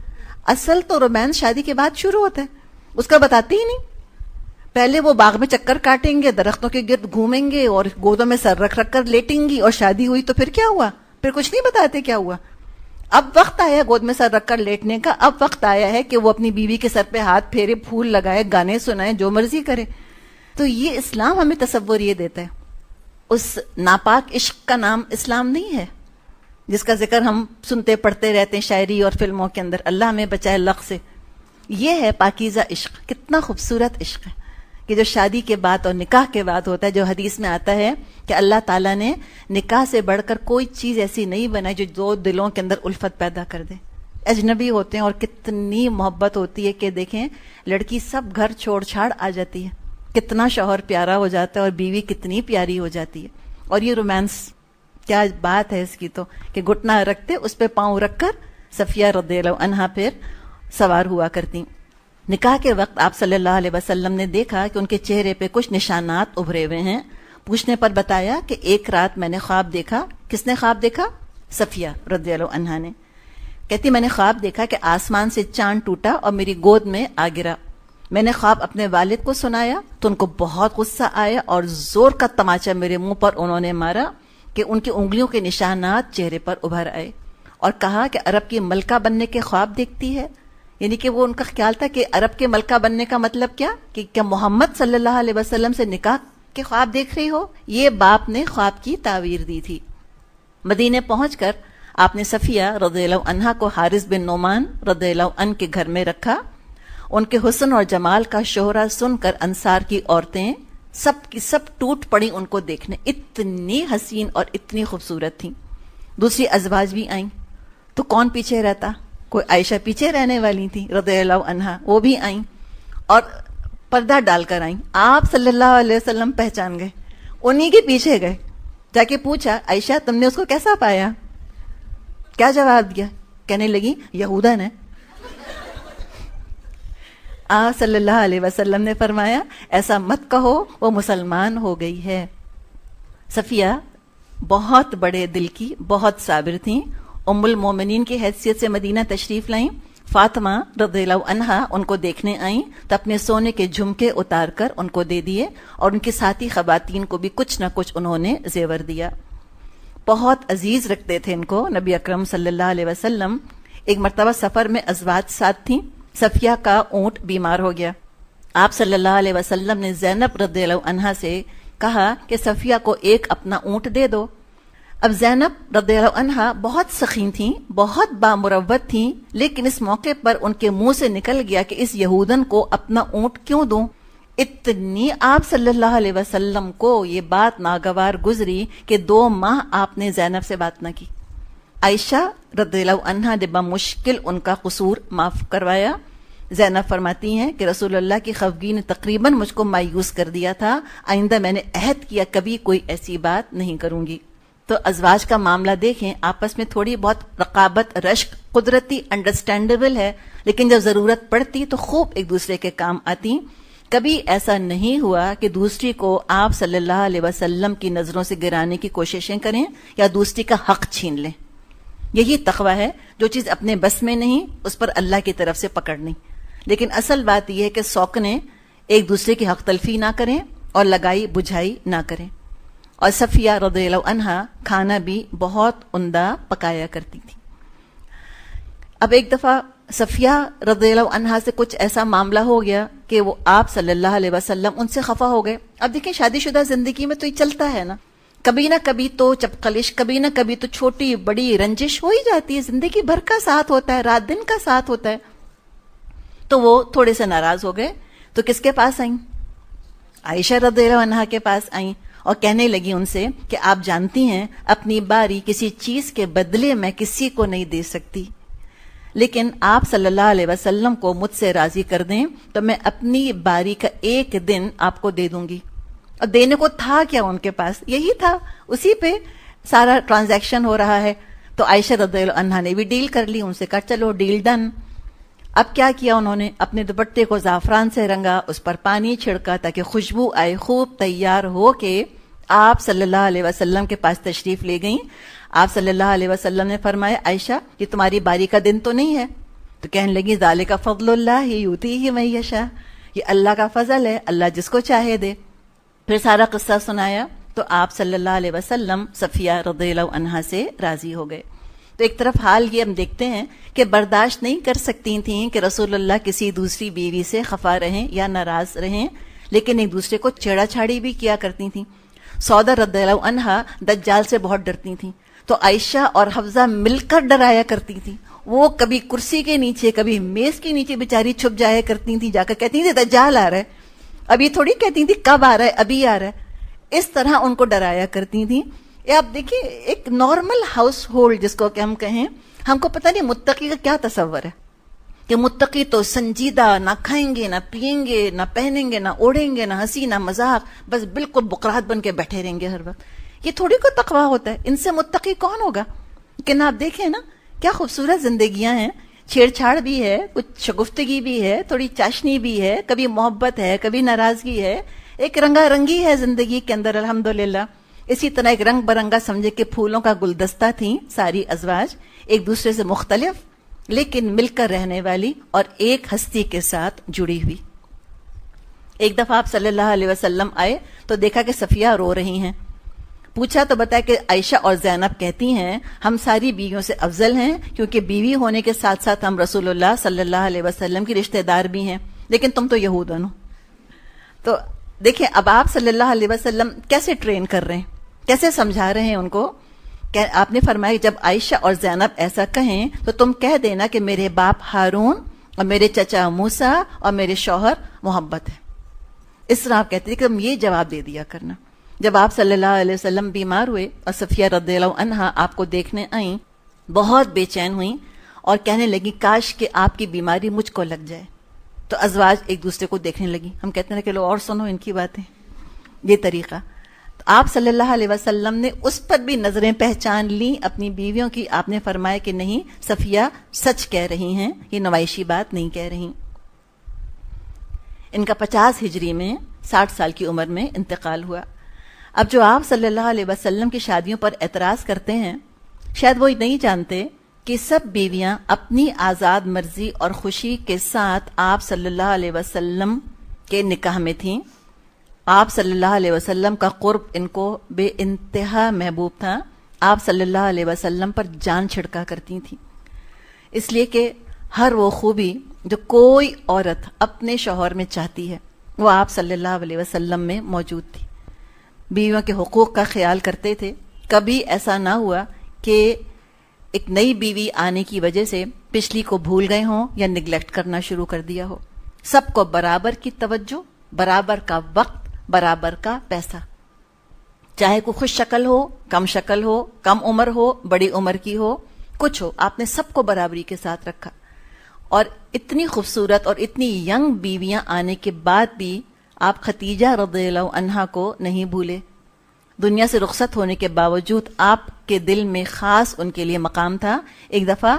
S1: اصل تو رومانس شادی کے بعد شروع ہوتا ہے، اس کا بتاتے ہی نہیں. پہلے وہ باغ میں چکر کاٹیں گے، درختوں کے گرد گھومیں گے اور گودوں میں سر رکھ رکھ کر لیٹیں گی، اور شادی ہوئی تو پھر کیا ہوا؟ پھر کچھ نہیں بتاتے کیا ہوا. اب وقت آیا گود میں سر رکھ کر لیٹنے کا. اب وقت آیا ہے کہ وہ اپنی بیوی کے سر پہ ہاتھ پھیرے، پھول لگائے، گانے سنائے، جو مرضی کرے. تو یہ اسلام ہمیں تصور یہ دیتا ہے. اس ناپاک عشق کا نام اسلام نہیں ہے جس کا ذکر ہم سنتے پڑھتے رہتے ہیں شاعری اور فلموں کے اندر. اللہ ہمیں بچائے لغو سے. یہ ہے پاکیزہ عشق. کتنا خوبصورت عشق ہے کہ جو شادی کے بعد اور نکاح کے بعد ہوتا ہے. جو حدیث میں آتا ہے کہ اللہ تعالیٰ نے نکاح سے بڑھ کر کوئی چیز ایسی نہیں بنائی جو دو دلوں کے اندر الفت پیدا کر دے. اجنبی ہوتے ہیں اور کتنی محبت ہوتی ہے کہ دیکھیں لڑکی سب گھر چھوڑ چھاڑ آ جاتی ہے، کتنا شوہر پیارا ہو جاتا ہے اور بیوی کتنی پیاری ہو جاتی ہے. اور یہ رومانس کیا بات ہے اس کی، تو کہ گھٹنا رکھتے اس پہ پاؤں رکھ کر صفیہ رضی اللہ عنہا پھر سوار ہوا کرتی. نکاح کے وقت آپ صلی اللہ علیہ وسلم نے دیکھا کہ ان کے چہرے پہ کچھ نشانات ابھرے ہوئے ہیں. پوچھنے پر بتایا کہ ایک رات میں نے خواب دیکھا. کس نے خواب دیکھا؟ صفیہ رضی اللہ عنہا نے. کہتی میں نے خواب دیکھا کہ آسمان سے چاند ٹوٹا اور میری گود میں آ گرا. میں نے خواب اپنے والد کو سنایا تو ان کو بہت غصہ آیا اور زور کا تماچا میرے منہ پر انہوں نے مارا کہ ان کی انگلیوں کے نشانات چہرے پر ابھر آئے، اور کہا کہ عرب کی ملکہ بننے کے خواب دیکھتی ہے. یعنی کہ وہ ان کا خیال تھا کہ عرب کے ملکہ بننے کا مطلب کیا، کہ کیا محمد صلی اللہ علیہ وسلم سے نکاح کے خواب دیکھ رہی ہو. یہ باپ نے خواب کی تعبیر دی تھی. مدینے پہنچ کر آپ نے صفیہ رضی اللہ عنہا کو حارث بن نعمان رضی اللہ عنہ کے گھر میں رکھا. ان کے حسن اور جمال کا شہرہ سن کر انصار کی عورتیں سب کی سب ٹوٹ پڑیں ان کو دیکھنے. اتنی حسین اور اتنی خوبصورت تھیں. دوسری ازواج بھی آئیں تو کون پیچھے رہتا؟ کوئی عائشہ پیچھے رہنے والی تھی رضی اللہ عنہا، وہ بھی آئیں اور پردہ ڈال کر آئیں. آپ صلی اللہ علیہ وسلم پہچان گئے، انہی کے پیچھے گئے. جا کے پوچھا عائشہ تم نے اس کو کیسا پایا؟ کیا جواب دیا؟ کہنے لگی یہودن ہے. آپ صلی اللہ علیہ وسلم نے فرمایا ایسا مت کہو، وہ مسلمان ہو گئی ہے. صفیہ بہت بڑے دل کی، بہت صابر تھیں. ام المومنین کی حیثیت سے مدینہ تشریف لائیں. فاطمہ رضی اللہ عنہا ان کو دیکھنے آئیں تو اپنے سونے کے جھمکے اتار کر ان کو دے دیے، اور ان کی ساتھی خواتین کو بھی کچھ نہ کچھ انہوں نے زیور دیا. بہت عزیز رکھتے تھے ان کو نبی اکرم صلی اللہ علیہ وسلم. ایک مرتبہ سفر میں ازواج ساتھ تھیں. صفیہ کا اونٹ بیمار ہو گیا. آپ صلی اللہ علیہ وسلم نے زینب رضی اللہ عنہا سے کہا کہ صفیہ کو ایک اپنا اونٹ دے دو. اب زینب رضی اللہ عنہا بہت سخی تھیں، بہت بامروت تھیں، لیکن اس موقع پر ان کے منہ سے نکل گیا کہ اس یہودن کو اپنا اونٹ کیوں دوں. اتنی آپ صلی اللہ علیہ وسلم کو یہ بات ناگوار گزری کہ 2 ماہ آپ نے زینب سے بات نہ کی. عائشہ رضی اللہ عنہا نے بمشکل ان کا قصور معاف کروایا. زینب فرماتی ہیں کہ رسول اللہ کی خفگی نے تقریباً مجھ کو مایوس کر دیا تھا. آئندہ میں نے عہد کیا کبھی کوئی ایسی بات نہیں کروں گی. تو ازواج کا معاملہ دیکھیں، آپس میں تھوڑی بہت رقابت، رشک قدرتی انڈرسٹینڈیبل ہے، لیکن جب ضرورت پڑتی تو خوب ایک دوسرے کے کام آتی. کبھی ایسا نہیں ہوا کہ دوسری کو آپ صلی اللہ علیہ وسلم کی نظروں سے گرانے کی کوششیں کریں یا دوسری کا حق چھین لیں. یہی تقویٰ ہے. جو چیز اپنے بس میں نہیں اس پر اللہ کی طرف سے پکڑنی. لیکن اصل بات یہ ہے کہ سوکنے ایک دوسرے کی حق تلفی نہ کریں اور لگائی بجھائی نہ کریں. اور صفیہ رضی اللہ عنہا کھانا بھی بہت عمدہ پکایا کرتی تھی. اب ایک دفعہ صفیہ رضی اللہ عنہا سے کچھ ایسا معاملہ ہو گیا کہ وہ آپ صلی اللہ علیہ وسلم ان سے خفا ہو گئے. اب دیکھیں شادی شدہ زندگی میں تو یہ چلتا ہے نا، کبھی نہ کبھی تو چپقلش، کبھی نہ کبھی تو چھوٹی بڑی رنجش ہو ہی جاتی ہے. زندگی بھر کا ساتھ ہوتا ہے، رات دن کا ساتھ ہوتا ہے. تو وہ تھوڑے سے ناراض ہو گئے تو کس کے پاس آئیں؟ عائشہ رضی اللہ عنہا کے پاس آئیں اور کہنے لگی ان سے کہ آپ جانتی ہیں اپنی باری کسی چیز کے بدلے میں کسی کو نہیں دے سکتی، لیکن آپ صلی اللہ علیہ وسلم کو مجھ سے راضی کر دیں تو میں اپنی باری کا ایک دن آپ کو دے دوں گی. اور دینے کو تھا کیا ان کے پاس؟ یہی تھا، اسی پہ سارا ٹرانزیکشن ہو رہا ہے. تو عائشہ رضی اللہ عنہا نے بھی ڈیل کر لی، ان سے کہا چلو ڈیل ڈن. اب کیا کیا انہوں نے؟ اپنے دوپٹے کو زعفران سے رنگا، اس پر پانی چھڑکا تاکہ خوشبو آئے. خوب تیار ہو کے آپ صلی اللہ علیہ وسلم کے پاس تشریف لے گئیں. آپ صلی اللہ علیہ وسلم نے فرمایا عائشہ یہ تمہاری باری کا دن تو نہیں ہے؟ تو کہنے لگی ذالک فضل اللہ یؤتیہ من یشاء، یہ اللہ کا فضل ہے، اللہ جس کو چاہے دے. پھر سارا قصہ سنایا تو آپ صلی اللہ علیہ وسلم صفیہ رضی اللہ عنہا سے راضی ہو گئے. تو ایک طرف حال یہ ہم دیکھتے ہیں کہ برداشت نہیں کر سکتی تھیں کہ رسول اللہ کسی دوسری بیوی سے خفا رہیں یا ناراض رہیں، لیکن ایک دوسرے کو چھیڑا چھاڑی بھی کیا کرتی تھیں. سودا رضی اللہ عنہا دجال سے بہت ڈرتی تھیں، تو عائشہ اور حفصہ مل کر ڈرایا کرتی تھیں. وہ کبھی کرسی کے نیچے کبھی میز کے نیچے بیچاری چھپ جایا کرتی تھیں، جا کر کہتی تھیں دجال آ رہا ہے. ابھی تھوڑی کہتی تھی کب آ رہا ہے، ابھی آ رہا ہے. اس طرح ان کو ڈرایا کرتی تھیں. آپ دیکھیں ایک نارمل ہاؤس ہولڈ جس کو کہ ہم کہیں، ہم کو پتہ نہیں متقی کا کیا تصور ہے کہ متقی تو سنجیدہ، نہ کھائیں گے نہ پئیں گے نہ پہنیں گے نہ اوڑھیں گے نہ ہنسی نہ مذاق، بس بالکل بقرات بن کے بیٹھے رہیں گے ہر وقت. یہ تھوڑی کوئی تقویٰ ہوتا ہے، ان سے متقی کون ہوگا؟ لیکن آپ دیکھیں نا کیا خوبصورت زندگیاں ہیں، چھیڑ چھاڑ بھی ہے، کچھ شگفتگی بھی ہے، تھوڑی چاشنی بھی ہے، کبھی محبت ہے، کبھی ناراضگی ہے، ایک رنگا رنگی ہے زندگی کے اندر الحمدللہ. اسی طرح ایک رنگ برنگا سمجھے کہ پھولوں کا گلدستہ تھیں ساری ازواج، ایک دوسرے سے مختلف لیکن مل کر رہنے والی اور ایک ہستی کے ساتھ جڑی ہوئی. ایک دفعہ آپ صلی اللہ علیہ وسلم آئے تو دیکھا کہ صفیہ رو رہی ہیں. پوچھا تو بتایا کہ عائشہ اور زینب کہتی ہیں ہم ساری بیویوں سے افضل ہیں، کیونکہ بیوی ہونے کے ساتھ ساتھ ہم رسول اللہ صلی اللہ علیہ وسلم کی رشتہ دار بھی ہیں، لیکن تم تو یہودن ہو. تو دیکھیں اب آپ صلی اللہ علیہ وسلم کیسے ٹرین کر رہے ہیں، کیسے سمجھا رہے ہیں ان کو. کہ آپ نے فرمایا جب عائشہ اور زینب ایسا کہیں تو تم کہہ دینا کہ میرے باپ ہارون اور میرے چچا موسیٰ اور میرے شوہر محبت ہے. اس طرح آپ کہتے ہیں کہ تم یہ جواب دے دیا کرنا. جب آپ صلی اللہ علیہ وسلم بیمار ہوئے اور صفیہ رضی اللہ عنہا آپ کو دیکھنے آئیں، بہت بے چین ہوئیں اور کہنے لگی کاش کہ آپ کی بیماری مجھ کو لگ جائے. تو ازواج ایک دوسرے کو دیکھنے لگی. ہم کہتے ہیں کہ لو اور سنو ان کی باتیں، یہ طریقہ. تو آپ صلی اللہ علیہ وسلم نے اس پر بھی نظریں پہچان لیں اپنی بیویوں کی. آپ نے فرمایا کہ نہیں صفیہ سچ کہہ رہی ہیں، یہ نمائشی بات نہیں کہہ رہی. ان کا 50 ہجری میں 60 سال کی عمر میں انتقال ہوا. اب جو آپ صلی اللہ علیہ وسلم کی شادیوں پر اعتراض کرتے ہیں، شاید وہ نہیں جانتے کہ سب بیویاں اپنی آزاد مرضی اور خوشی کے ساتھ آپ صلی اللہ علیہ وسلم کے نکاح میں تھیں. آپ صلی اللہ علیہ وسلم کا قرب ان کو بے انتہا محبوب تھا. آپ صلی اللہ علیہ وسلم پر جان چھڑکا کرتی تھیں، اس لیے کہ ہر وہ خوبی جو کوئی عورت اپنے شوہر میں چاہتی ہے وہ آپ صلی اللہ علیہ وسلم میں موجود تھی. بیویوں کے حقوق کا خیال کرتے تھے. کبھی ایسا نہ ہوا کہ ایک نئی بیوی آنے کی وجہ سے پچھلی کو بھول گئے ہوں یا نگلیکٹ کرنا شروع کر دیا ہو. سب کو برابر کی توجہ، برابر کا وقت، برابر کا پیسہ، چاہے کوئی خوش شکل ہو، کم شکل ہو، کم عمر ہو، بڑی عمر کی ہو، کچھ ہو، آپ نے سب کو برابری کے ساتھ رکھا. اور اتنی خوبصورت اور اتنی ینگ بیویاں آنے کے بعد بھی آپ ختیجہ رضی اللہ عنہا کو نہیں بھولے. دنیا سے رخصت ہونے کے باوجود آپ کے دل میں خاص ان کے لیے مقام تھا. ایک دفعہ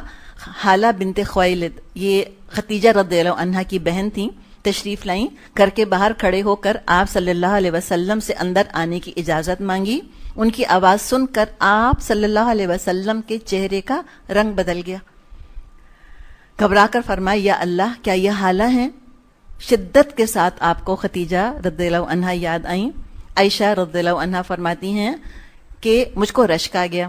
S1: حالہ بنت خویلد، یہ ختیجہ رضی اللہ عنہا کی بہن تھیں، تشریف لائیں. گھر کے باہر کھڑے ہو کر آپ صلی اللہ علیہ وسلم سے اندر آنے کی اجازت مانگی. ان کی آواز سن کر آپ صلی اللہ علیہ وسلم کے چہرے کا رنگ بدل گیا. گھبرا کر فرمایا یا اللہ کیا یہ حالہ ہیں؟ شدت کے ساتھ آپ کو ختیجہ رضی اللہ عنہا یاد آئیں. عائشہ رضی اللہ عنہا فرماتی ہیں کہ مجھ کو رشک آ گیا.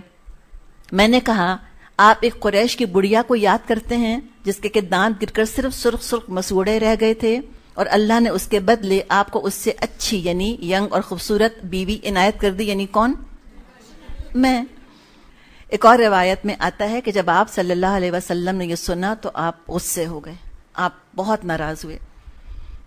S1: میں نے کہا آپ ایک قریش کی بڑھیا کو یاد کرتے ہیں جس کے دانت گر کر صرف سرخ سرخ مسوڑے رہ گئے تھے اور اللہ نے اس کے بدلے آپ کو اس سے اچھی یعنی ینگ اور خوبصورت بیوی عنایت کر دی. یعنی کون؟ میں. ایک اور روایت میں آتا ہے کہ جب آپ صلی اللہ علیہ وسلم نے یہ سنا تو آپ غصے ہو گئے, آپ بہت ناراض ہوئے.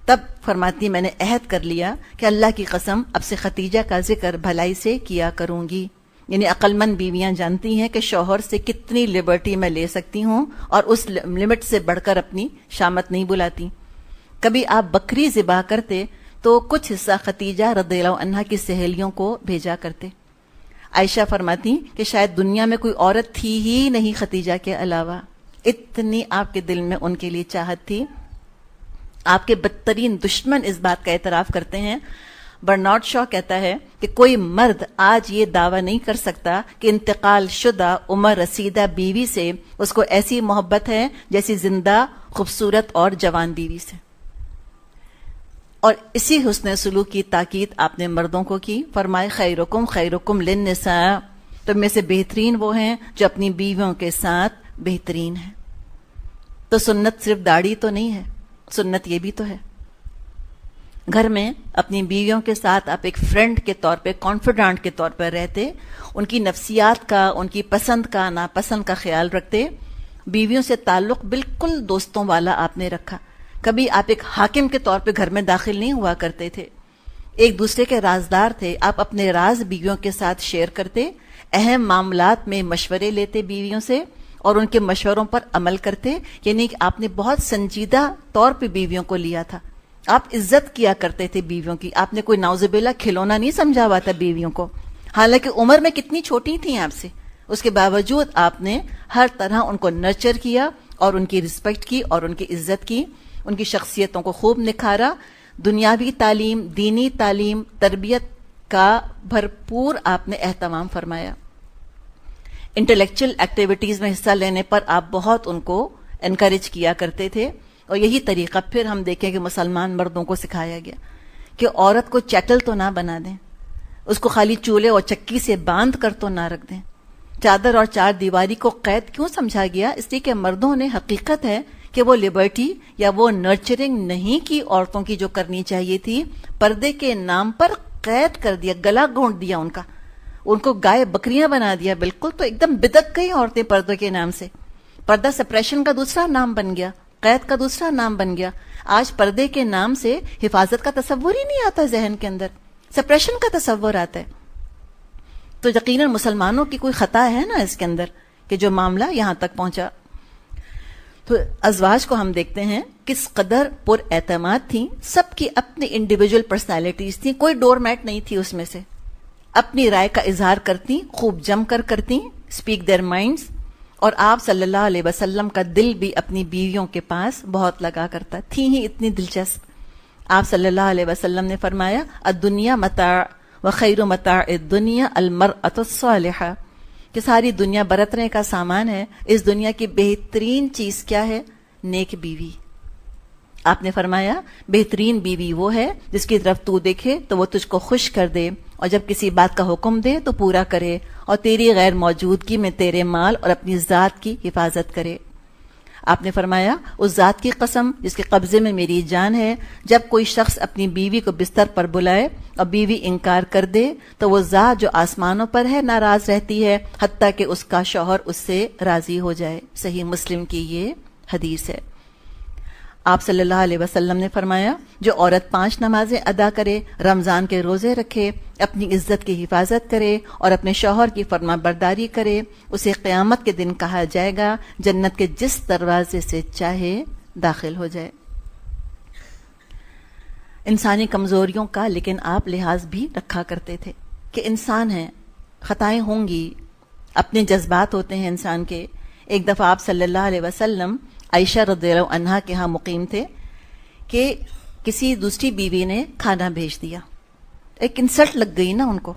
S1: تب فرماتی میں نے عہد کر لیا کہ اللہ کی قسم اب سے ختیجہ کا ذکر بھلائی سے کیا کروں گی. یعنی عقل مند بیویاں جانتی ہیں کہ شوہر سے کتنی لبرٹی میں لے سکتی ہوں اور اس لمٹ سے بڑھ کر اپنی شامت نہیں بلاتی. کبھی آپ بکری ذبح کرتے تو کچھ حصہ ختیجہ رضی اللہ عنہا کی سہیلیوں کو بھیجا کرتے. عائشہ فرماتی کہ شاید دنیا میں کوئی عورت تھی ہی نہیں ختیجہ کے علاوہ, اتنی آپ کے دل میں ان کے لیے چاہت تھی. آپ کے بدترین دشمن اس بات کا اعتراف کرتے ہیں. برنارڈ شاہ کہتا ہے کہ کوئی مرد آج یہ دعویٰ نہیں کر سکتا کہ انتقال شدہ عمر رسیدہ بیوی سے اس کو ایسی محبت ہے جیسی زندہ خوبصورت اور جوان بیوی سے. اور اسی حسن سلوک کی تاکید آپ نے مردوں کو کی. فرمائے خیرکم خیرکم للنساء, تم میں سے بہترین وہ ہیں جو اپنی بیویوں کے ساتھ بہترین ہیں. تو سنت صرف داڑھی تو نہیں ہے, سنت یہ بھی تو ہے. گھر میں اپنی بیویوں کے ساتھ آپ ایک فرینڈ کے طور پہ, کانفیڈنٹ کے طور پر رہتے, ان کی نفسیات کا, ان کی پسند کا ناپسند کا خیال رکھتے. بیویوں سے تعلق بالکل دوستوں والا آپ نے رکھا. کبھی آپ ایک حاکم کے طور پہ گھر میں داخل نہیں ہوا کرتے تھے. ایک دوسرے کے رازدار تھے. آپ اپنے راز بیویوں کے ساتھ شیئر کرتے, اہم معاملات میں مشورے لیتے بیویوں سے اور ان کے مشوروں پر عمل کرتے. یعنی کہ آپ نے بہت سنجیدہ طور پہ بیویوں کو لیا تھا. آپ عزت کیا کرتے تھے بیویوں کی. آپ نے کوئی نعوذ باللہ کھلونا نہیں سمجھا ہوا تھا بیویوں کو. حالانکہ عمر میں کتنی چھوٹی تھیں آپ سے, اس کے باوجود آپ نے ہر طرح ان کو نرچر کیا اور ان کی رسپیکٹ کی اور ان کی عزت کی. ان کی شخصیتوں کو خوب نکھارا. دنیاوی تعلیم, دینی تعلیم, تربیت کا بھرپور آپ نے اہتمام فرمایا. انٹلیکچل ایکٹیویٹیز میں حصہ لینے پر آپ بہت ان کو انکریج کیا کرتے تھے. اور یہی طریقہ پھر ہم دیکھیں کہ مسلمان مردوں کو سکھایا گیا کہ عورت کو چیٹل تو نہ بنا دیں, اس کو خالی چولہے اور چکی سے باندھ کر تو نہ رکھ دیں. چادر اور چار دیواری کو قید کیوں سمجھا گیا؟ اس لیے کہ مردوں نے, حقیقت ہے کہ وہ لبرٹی یا وہ نرچرنگ نہیں کی عورتوں کی جو کرنی چاہیے تھی. پردے کے نام پر قید کر دیا, گلا گھونٹ دیا ان کا, ان کو گائے بکریاں بنا دیا. بالکل تو ایک دم بدک گئی عورتیں پردے کے نام سے. پردہ سپریشن کا دوسرا نام بن گیا, قید کا دوسرا نام بن گیا. آج پردے کے نام سے حفاظت کا تصور ہی نہیں آتا ذہن کے اندر, سپریشن کا تصور آتا ہے. تو یقیناً مسلمانوں کی کوئی خطا ہے نا اس کے اندر کہ جو معاملہ یہاں تک پہنچا. تو ازواج کو ہم دیکھتے ہیں کس قدر پر اعتماد تھیں. سب کی اپنی انڈیویجول پرسنالٹیز تھیں, کوئی ڈور میٹ نہیں تھی اس میں سے. اپنی رائے کا اظہار کرتی, خوب جم کر کرتی, اسپیک دیئر مائنڈس. اور آپ صلی اللہ علیہ وسلم کا دل بھی اپنی بیویوں کے پاس بہت لگا کرتا, تھی ہی اتنی دلچسپ. آپ صلی اللہ علیہ وسلم نے فرمایا الدنیا متاع وخیر متاع الدنیا المرأة الصالحہ, کہ ساری دنیا برتنے کا سامان ہے, اس دنیا کی بہترین چیز کیا ہے؟ نیک بیوی. آپ نے فرمایا بہترین بیوی وہ ہے جس کی طرف تو دیکھے تو وہ تجھ کو خوش کر دے, اور جب کسی بات کا حکم دے تو پورا کرے, اور تیری غیر موجودگی میں تیرے مال اور اپنی ذات کی حفاظت کرے. آپ نے فرمایا اس ذات کی قسم جس کے قبضے میں میری جان ہے, جب کوئی شخص اپنی بیوی کو بستر پر بلائے اور بیوی انکار کر دے تو وہ ذات جو آسمانوں پر ہے ناراض رہتی ہے حتیٰ کہ اس کا شوہر اس سے راضی ہو جائے. صحیح مسلم کی یہ حدیث ہے. آپ صلی اللہ علیہ وسلم نے فرمایا جو عورت 5 نمازیں ادا کرے, رمضان کے روزے رکھے, اپنی عزت کی حفاظت کرے اور اپنے شوہر کی فرما برداری کرے, اسے قیامت کے دن کہا جائے گا جنت کے جس دروازے سے چاہے داخل ہو جائے. انسانی کمزوریوں کا لیکن آپ لحاظ بھی رکھا کرتے تھے کہ انسان ہیں, خطائیں ہوں گی, اپنے جذبات ہوتے ہیں انسان کے. ایک دفعہ آپ صلی اللہ علیہ وسلم عائشہ رضی اللہ عنہا کے ہاں مقیم تھے کہ کسی دوسری بیوی نے کھانا بھیج دیا. ایک انسلٹ لگ گئی نا ان کو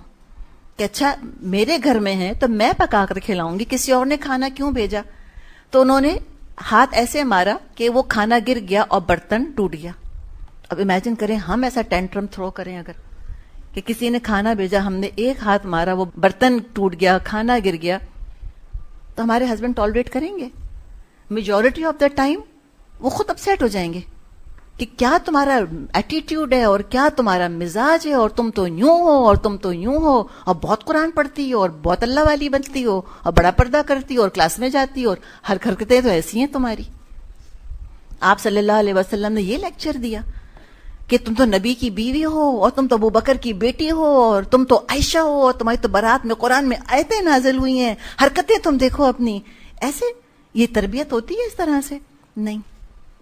S1: کہ اچھا میرے گھر میں ہے تو میں پکا کر کھلاؤں گی, کسی اور نے کھانا کیوں بھیجا؟ تو انہوں نے ہاتھ ایسے مارا کہ وہ کھانا گر گیا اور برتن ٹوٹ گیا. اب امیجن کریں ہم ایسا ٹینٹرم تھرو کریں اگر کہ کسی نے کھانا بھیجا, ہم نے ایک ہاتھ مارا, وہ برتن ٹوٹ گیا, کھانا گر گیا, تو ہمارے ہسبینڈ ٹالریٹ کریں گے؟ میجورٹی آف دا ٹائم وہ خود اپسیٹ ہو جائیں گے کہ کیا تمہارا ایٹیٹیوڈ ہے اور کیا تمہارا مزاج ہے, اور تم تو یوں ہو اور تم تو یوں ہو, اور بہت قرآن پڑھتی ہو اور بہت اللہ والی بنتی ہو اور بڑا پردہ کرتی ہو اور کلاس میں جاتی ہو, اور ہر حرکتیں تو ایسی ہیں تمہاری. آپ صلی اللہ علیہ وسلم نے یہ لیکچر دیا کہ تم تو نبی کی بیوی ہو, اور تم تو ابو بکر کی بیٹی ہو, اور تم تو عائشہ ہو, اور تمہاری تو برات میں قرآن میں آیتیں نازل ہوئی ہیں, حرکتیں تم دیکھو اپنی. ایسے یہ تربیت ہوتی ہے اس طرح سے؟ نہیں.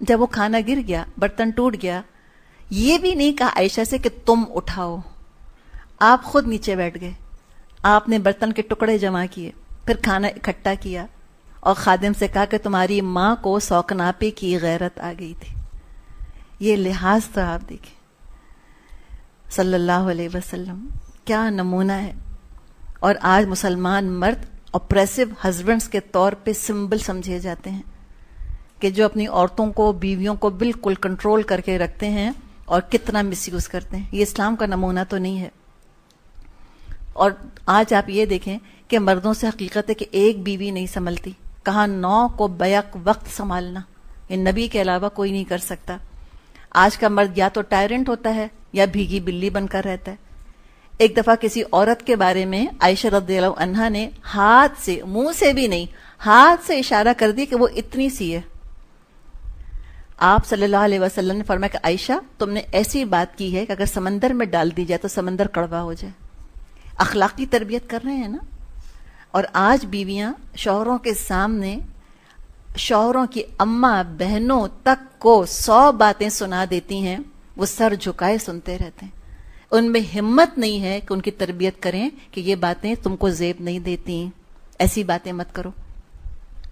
S1: جب وہ کھانا گر گیا, برتن ٹوٹ گیا, یہ بھی نہیں کہا عائشہ سے کہ تم اٹھاؤ, آپ خود نیچے بیٹھ گئے, آپ نے برتن کے ٹکڑے جمع کیے, پھر کھانا اکٹھا کیا, اور خادم سے کہا کہ تمہاری ماں کو سوکناپے کی غیرت آ گئی تھی. یہ لحاظ تو آپ دیکھیں, صلی اللہ علیہ وسلم کیا نمونہ ہے. اور آج مسلمان مرد اپریسو ہسبینڈز کے طور پہ سمبل سمجھے جاتے ہیں کہ جو اپنی عورتوں کو, بیویوں کو بالکل کنٹرول کر کے رکھتے ہیں اور کتنا مس یوز کرتے ہیں. یہ اسلام کا نمونہ تو نہیں ہے. اور آج آپ یہ دیکھیں کہ مردوں سے حقیقت ہے کہ ایک بیوی نہیں سنبھلتی, کہاں 9 کو بیک وقت سنبھالنا یہ نبی کے علاوہ کوئی نہیں کر سکتا. آج کا مرد یا تو ٹائرنٹ ہوتا ہے یا بھیگی بلی بن کر رہتا ہے. ایک دفعہ کسی عورت کے بارے میں عائشہ رضی اللہ عنہا نے ہاتھ سے, منہ سے بھی نہیں, ہاتھ سے اشارہ کر دی کہ وہ اتنی سی ہے. آپ صلی اللہ علیہ وسلم نے فرمایا کہ عائشہ تم نے ایسی بات کی ہے کہ اگر سمندر میں ڈال دی جائے تو سمندر کڑوا ہو جائے. اخلاقی تربیت کر رہے ہیں نا. اور آج بیویاں شوہروں کے سامنے شوہروں کی اماں بہنوں تک کو 100 باتیں سنا دیتی ہیں, وہ سر جھکائے سنتے رہتے ہیں. ان میں ہمت نہیں ہے کہ ان کی تربیت کریں کہ یہ باتیں تم کو زیب نہیں دیتی, ایسی باتیں مت کرو,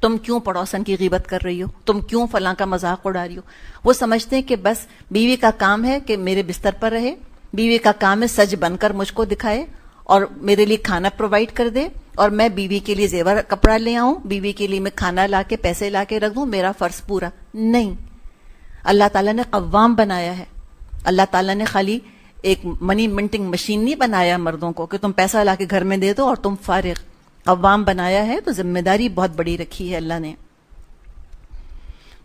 S1: تم کیوں پڑوسن کی غیبت کر رہی ہو, تم کیوں فلاں کا مذاق اڑا رہی ہو. وہ سمجھتے ہیں کہ بس بیوی کا کام ہے کہ میرے بستر پر رہے, بیوی کا کام ہے سج بن کر مجھ کو دکھائے اور میرے لیے کھانا پرووائڈ کر دے, اور میں بیوی کے لیے زیور کپڑا لے آؤں, بیوی کے لیے میں کھانا لا کے پیسے لا کے رکھ دوں, میرا فرض پورا. نہیں, اللہ تعالیٰ نے قوام بنایا ہے. اللہ تعالیٰ نے خالی ایک منی منٹنگ مشین نہیں بنایا مردوں کو کہ تم پیسہ لا کے گھر میں دے دو اور تم فارغ. قوام بنایا ہے, تو ذمہ داری بہت بڑی رکھی ہے اللہ نے.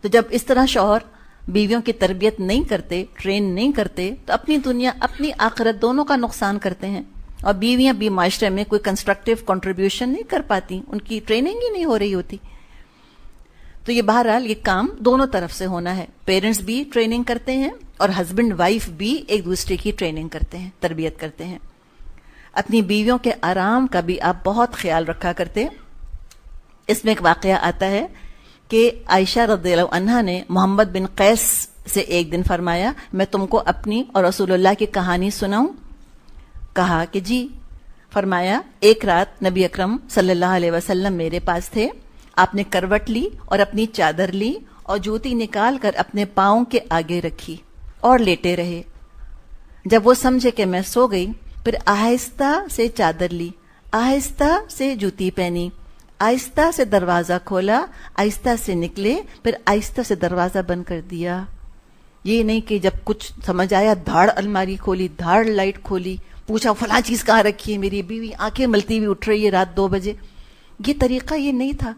S1: تو جب اس طرح شوہر بیویوں کی تربیت نہیں کرتے, ٹرین نہیں کرتے, تو اپنی دنیا اپنی آخرت دونوں کا نقصان کرتے ہیں. اور بیویاں بھی معاشرے میں کوئی کنسٹرکٹیو کنٹریبیوشن نہیں کر پاتی, ان کی ٹریننگ ہی نہیں ہو رہی ہوتی. تو یہ بہرحال یہ کام دونوں طرف سے ہونا ہے. پیرنٹس بھی ٹریننگ کرتے ہیں اور ہسبینڈ وائف بھی ایک دوسرے کی ٹریننگ کرتے ہیں, تربیت کرتے ہیں. اپنی بیویوں کے آرام کا بھی آپ بہت خیال رکھا کرتے. اس میں ایک واقعہ آتا ہے کہ عائشہ رضی اللہ عنہا نے محمد بن قیس سے ایک دن فرمایا میں تم کو اپنی اور رسول اللہ کی کہانی سناؤں. کہا کہ جی. فرمایا ایک رات نبی اکرم صلی اللہ علیہ وسلم میرے پاس تھے, آپ نے کروٹ لی اور اپنی چادر لی اور جوتی نکال کر اپنے پاؤں کے آگے رکھی اور لیٹے رہے. جب وہ سمجھے کہ میں سو گئی, پھر آہستہ سے چادر لی, آہستہ سے جوتی پہنی, آہستہ سے دروازہ کھولا, آہستہ سے نکلے, پھر آہستہ سے دروازہ بند کر دیا. یہ نہیں کہ جب کچھ سمجھ آیا دھاڑ الماری کھولی, دھاڑ لائٹ کھولی, پوچھا فلاں چیز کہاں رکھی ہے, میری بیوی آنکھیں ملتی ہوئی اٹھ رہی ہے رات 2 بجے. یہ طریقہ یہ نہیں تھا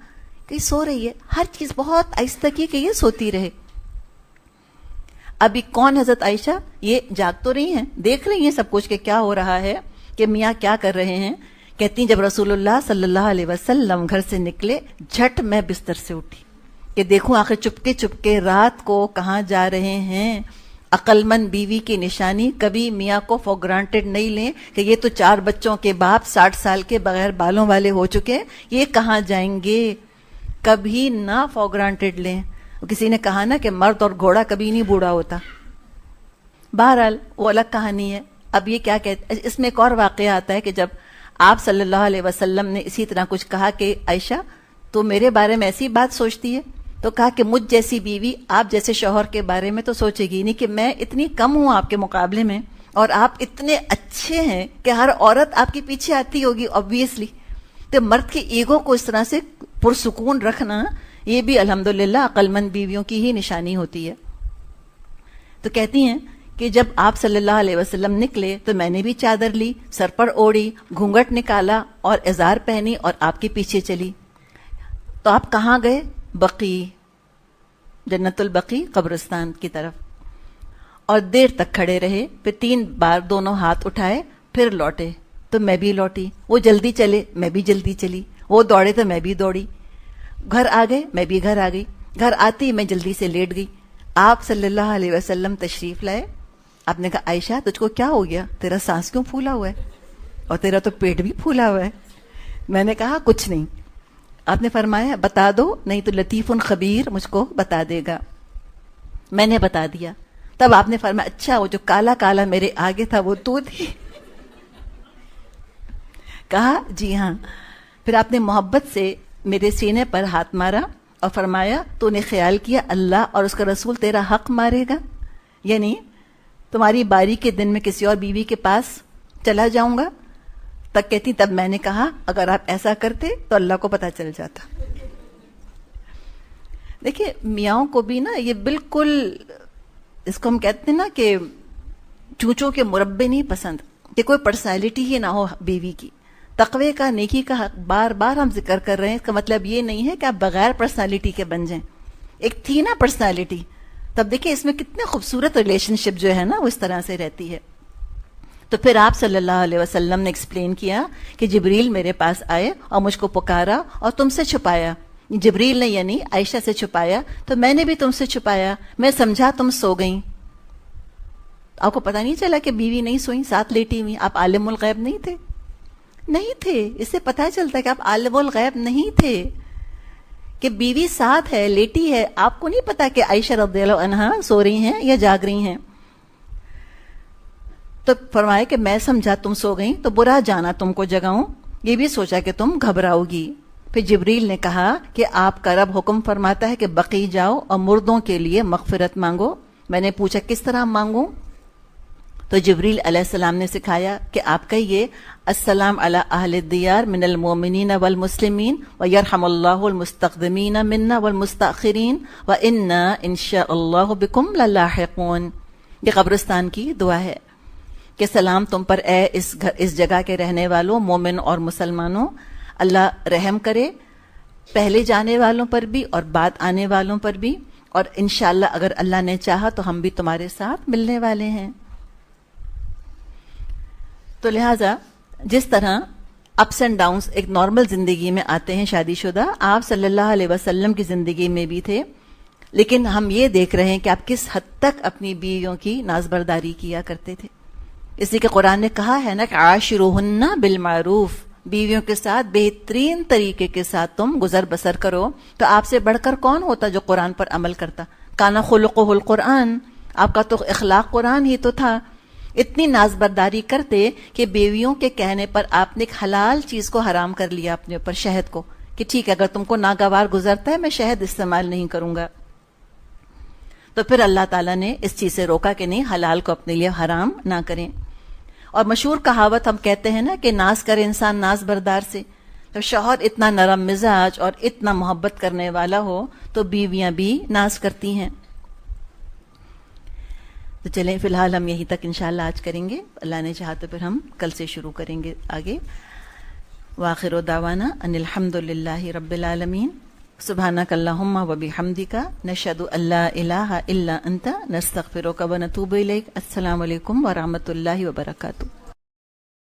S1: کہ سو رہی ہے, ہر چیز بہت آہستہ کی کہ یہ سوتی رہے. ابھی کون حضرت عائشہ, یہ جاگ تو رہی ہیں, دیکھ رہی ہیں سب کچھ کہ کیا ہو رہا ہے, کہ میاں کیا کر رہے ہیں. کہتی ہیں جب رسول اللہ صلی اللہ علیہ وسلم گھر سے نکلے, جھٹ میں بستر سے اٹھی کہ دیکھوں آخر چپکے چپکے رات کو کہاں جا رہے ہیں. عقل مند بیوی کی نشانی, کبھی میاں کو فور گرانٹیڈ نہیں لیں کہ یہ تو 4 بچوں کے باپ 60 سال کے بغیر بالوں والے ہو چکے ہیں, یہ کہاں جائیں گے. کبھی نہ فور گرانٹیڈ لیں. کسی نے کہا نا کہ مرد اور گھوڑا کبھی نہیں بوڑھا ہوتا. بہرحال وہ الگ کہانی ہے. اب یہ کیا کہتے, اس میں ایک اور واقعہ آتا ہے کہ جب آپ صلی اللہ علیہ وسلم نے اسی طرح کچھ کہا کہ عائشہ تو میرے بارے میں ایسی بات سوچتی ہے, تو کہا کہ مجھ جیسی بیوی آپ جیسے شوہر کے بارے میں تو سوچے گی نہیں کہ میں اتنی کم ہوں آپ کے مقابلے میں, اور آپ اتنے اچھے ہیں کہ ہر عورت آپ کے پیچھے آتی ہوگی obviously. تو مرد کے ایگو کو اس طرح سے پرسکون رکھنا, یہ بھی الحمدللہ عقل مند بیویوں کی ہی نشانی ہوتی ہے. تو کہتی ہیں کہ جب آپ صلی اللہ علیہ وسلم نکلے تو میں نے بھی چادر لی، سر پر اوڑھی، گھونگھٹ نکالا اور ازار پہنی اور آپ کے پیچھے چلی. تو آپ کہاں گئے؟ بقی، جنت البقی قبرستان کی طرف. اور دیر تک کھڑے رہے، پھر 3 بار دونوں ہاتھ اٹھائے، پھر لوٹے. تو میں بھی لوٹی. وہ جلدی چلے، میں بھی جلدی چلی. وہ دوڑے تو میں بھی دوڑی. گھر آ گئے، میں بھی گھر آ گئی. گھر آتی میں جلدی سے لیٹ گئی. آپ صلی اللہ علیہ وسلم تشریف لائے. آپ نے کہا عائشہ تجھ کو کیا ہو گیا؟ تیرا سانس کیوں پھولا ہوا ہے؟ اور تیرا تو پیٹ بھی پھولا ہوا ہے. میں نے کہا کچھ نہیں. آپ نے فرمایا بتا دو، نہیں تو لطیف خبیر مجھ کو بتا دے گا. میں نے بتا دیا. تب آپ نے فرمایا اچھا وہ جو کالا کالا میرے آگے تھا وہ تو تھی؟ کہا جی ہاں. پھر آپ نے محبت سے میرے سینے پر ہاتھ مارا اور فرمایا تو نے خیال کیا اللہ اور اس کا رسول تیرا حق مارے گا؟ یعنی تمہاری باری کے دن میں کسی اور بیوی کے پاس چلا جاؤں گا؟ تک کہتی تب میں نے کہا اگر آپ ایسا کرتے تو اللہ کو پتہ چل جاتا. دیکھیے میاں کو بھی نا یہ بالکل، اس کو ہم کہتے ہیں نا کہ چونچوں کے مربے نہیں پسند، کہ کوئی پرسنالٹی ہی نہ ہو بیوی کی. تقوی کا، نیکی کا بار بار ہم ذکر کر رہے ہیں. اس کا مطلب یہ نہیں ہے کہ آپ بغیر پرسنالٹی کے بن جائیں. ایک تھی نا پرسنالٹی، تب دیکھیں اس میں کتنے خوبصورت ریلیشن شپ جو ہے نا وہ اس طرح سے رہتی ہے. تو پھر آپ صلی اللہ علیہ وسلم نے ایکسپلین کیا کہ جبریل میرے پاس آئے اور مجھ کو پکارا اور تم سے چھپایا. جبریل نے یعنی عائشہ سے چھپایا، تو میں نے بھی تم سے چھپایا. میں سمجھا تم سو گئیں. آپ کو پتہ نہیں چلا کہ بیوی نہیں سوئی، ساتھ لیٹی ہوئی. آپ عالم الغیب نہیں تھے؟ نہیں تھے. اس سے پتہ چلتا ہے کہ آپ عالم الغیب نہیں تھے، کہ بیوی ساتھ ہے، لیٹی ہے. آپ کو نہیں پتا کہ عائشہ رضی اللہ عنہا سو رہی ہیں یا جاگ رہی ہیں. تو فرمایا کہ میں سمجھا تم سو گئیں تو برا جانا تم کو جگاؤں، یہ بھی سوچا کہ تم گھبراؤ گی. پھر جبریل نے کہا کہ آپ کا رب حکم فرماتا ہے کہ بقی جاؤ اور مردوں کے لیے مغفرت مانگو. میں نے پوچھا کس طرح مانگوں؟ تو جبریل علیہ السلام نے سکھایا کہ آپ کہیے السلام علی اہل الدیار من المؤمنین والمسلمین ویرحم اللہ المستقدمین منا والمستاخرین وانا انشاء اللہ بکم للاحقون. یہ قبرستان کی دعا ہے کہ سلام تم پر اے اس جگہ کے رہنے والوں، مومن اور مسلمانوں. اللہ رحم کرے پہلے جانے والوں پر بھی اور بعد آنے والوں پر بھی، اور انشاءاللہ اگر اللہ نے چاہا تو ہم بھی تمہارے ساتھ ملنے والے ہیں. تو لہٰذا جس طرح اپس اینڈ ڈاؤنس ایک نارمل زندگی میں آتے ہیں شادی شدہ، آپ صلی اللہ علیہ وسلم کی زندگی میں بھی تھے. لیکن ہم یہ دیکھ رہے ہیں کہ آپ کس حد تک اپنی بیویوں کی نازبرداری کیا کرتے تھے. اس لیے کہ قرآن نے کہا ہے نا کہ عاشروہن بالمعروف، بیویوں کے ساتھ بہترین طریقے کے ساتھ تم گزر بسر کرو. تو آپ سے بڑھ کر کون ہوتا جو قرآن پر عمل کرتا؟ کانا خلقہ القرآن، آپ کا تو اخلاق قرآن ہی تو تھا. اتنی نازبرداری کرتے کہ بیویوں کے کہنے پر آپ نے ایک حلال چیز کو حرام کر لیا اپنے اوپر، شہد کو، کہ ٹھیک ہے اگر تم کو ناگوار گزرتا ہے میں شہد استعمال نہیں کروں گا. تو پھر اللہ تعالیٰ نے اس چیز سے روکا کہ نہیں، حلال کو اپنے لیے حرام نہ کریں. اور مشہور کہاوت ہم کہتے ہیں نا کہ ناز کرے انسان ناز بردار سے. تو شوہر اتنا نرم مزاج اور اتنا محبت کرنے والا ہو تو بیویاں بھی ناز کرتی ہیں. تو چلیں فی الحال ہم یہیں تک انشاءاللہ آج کریں گے. اللہ نے چاہا تو پھر ہم کل سے شروع کریں گے آگے. وآخر دعوانا ان الحمد للہ رب العالمین. سبحانک اللہم و بحمدک نشہد ان لا الہ الا انت نستغفرک و نتوب الیک. السلام علیکم ورحمۃ اللہ وبرکاتہ.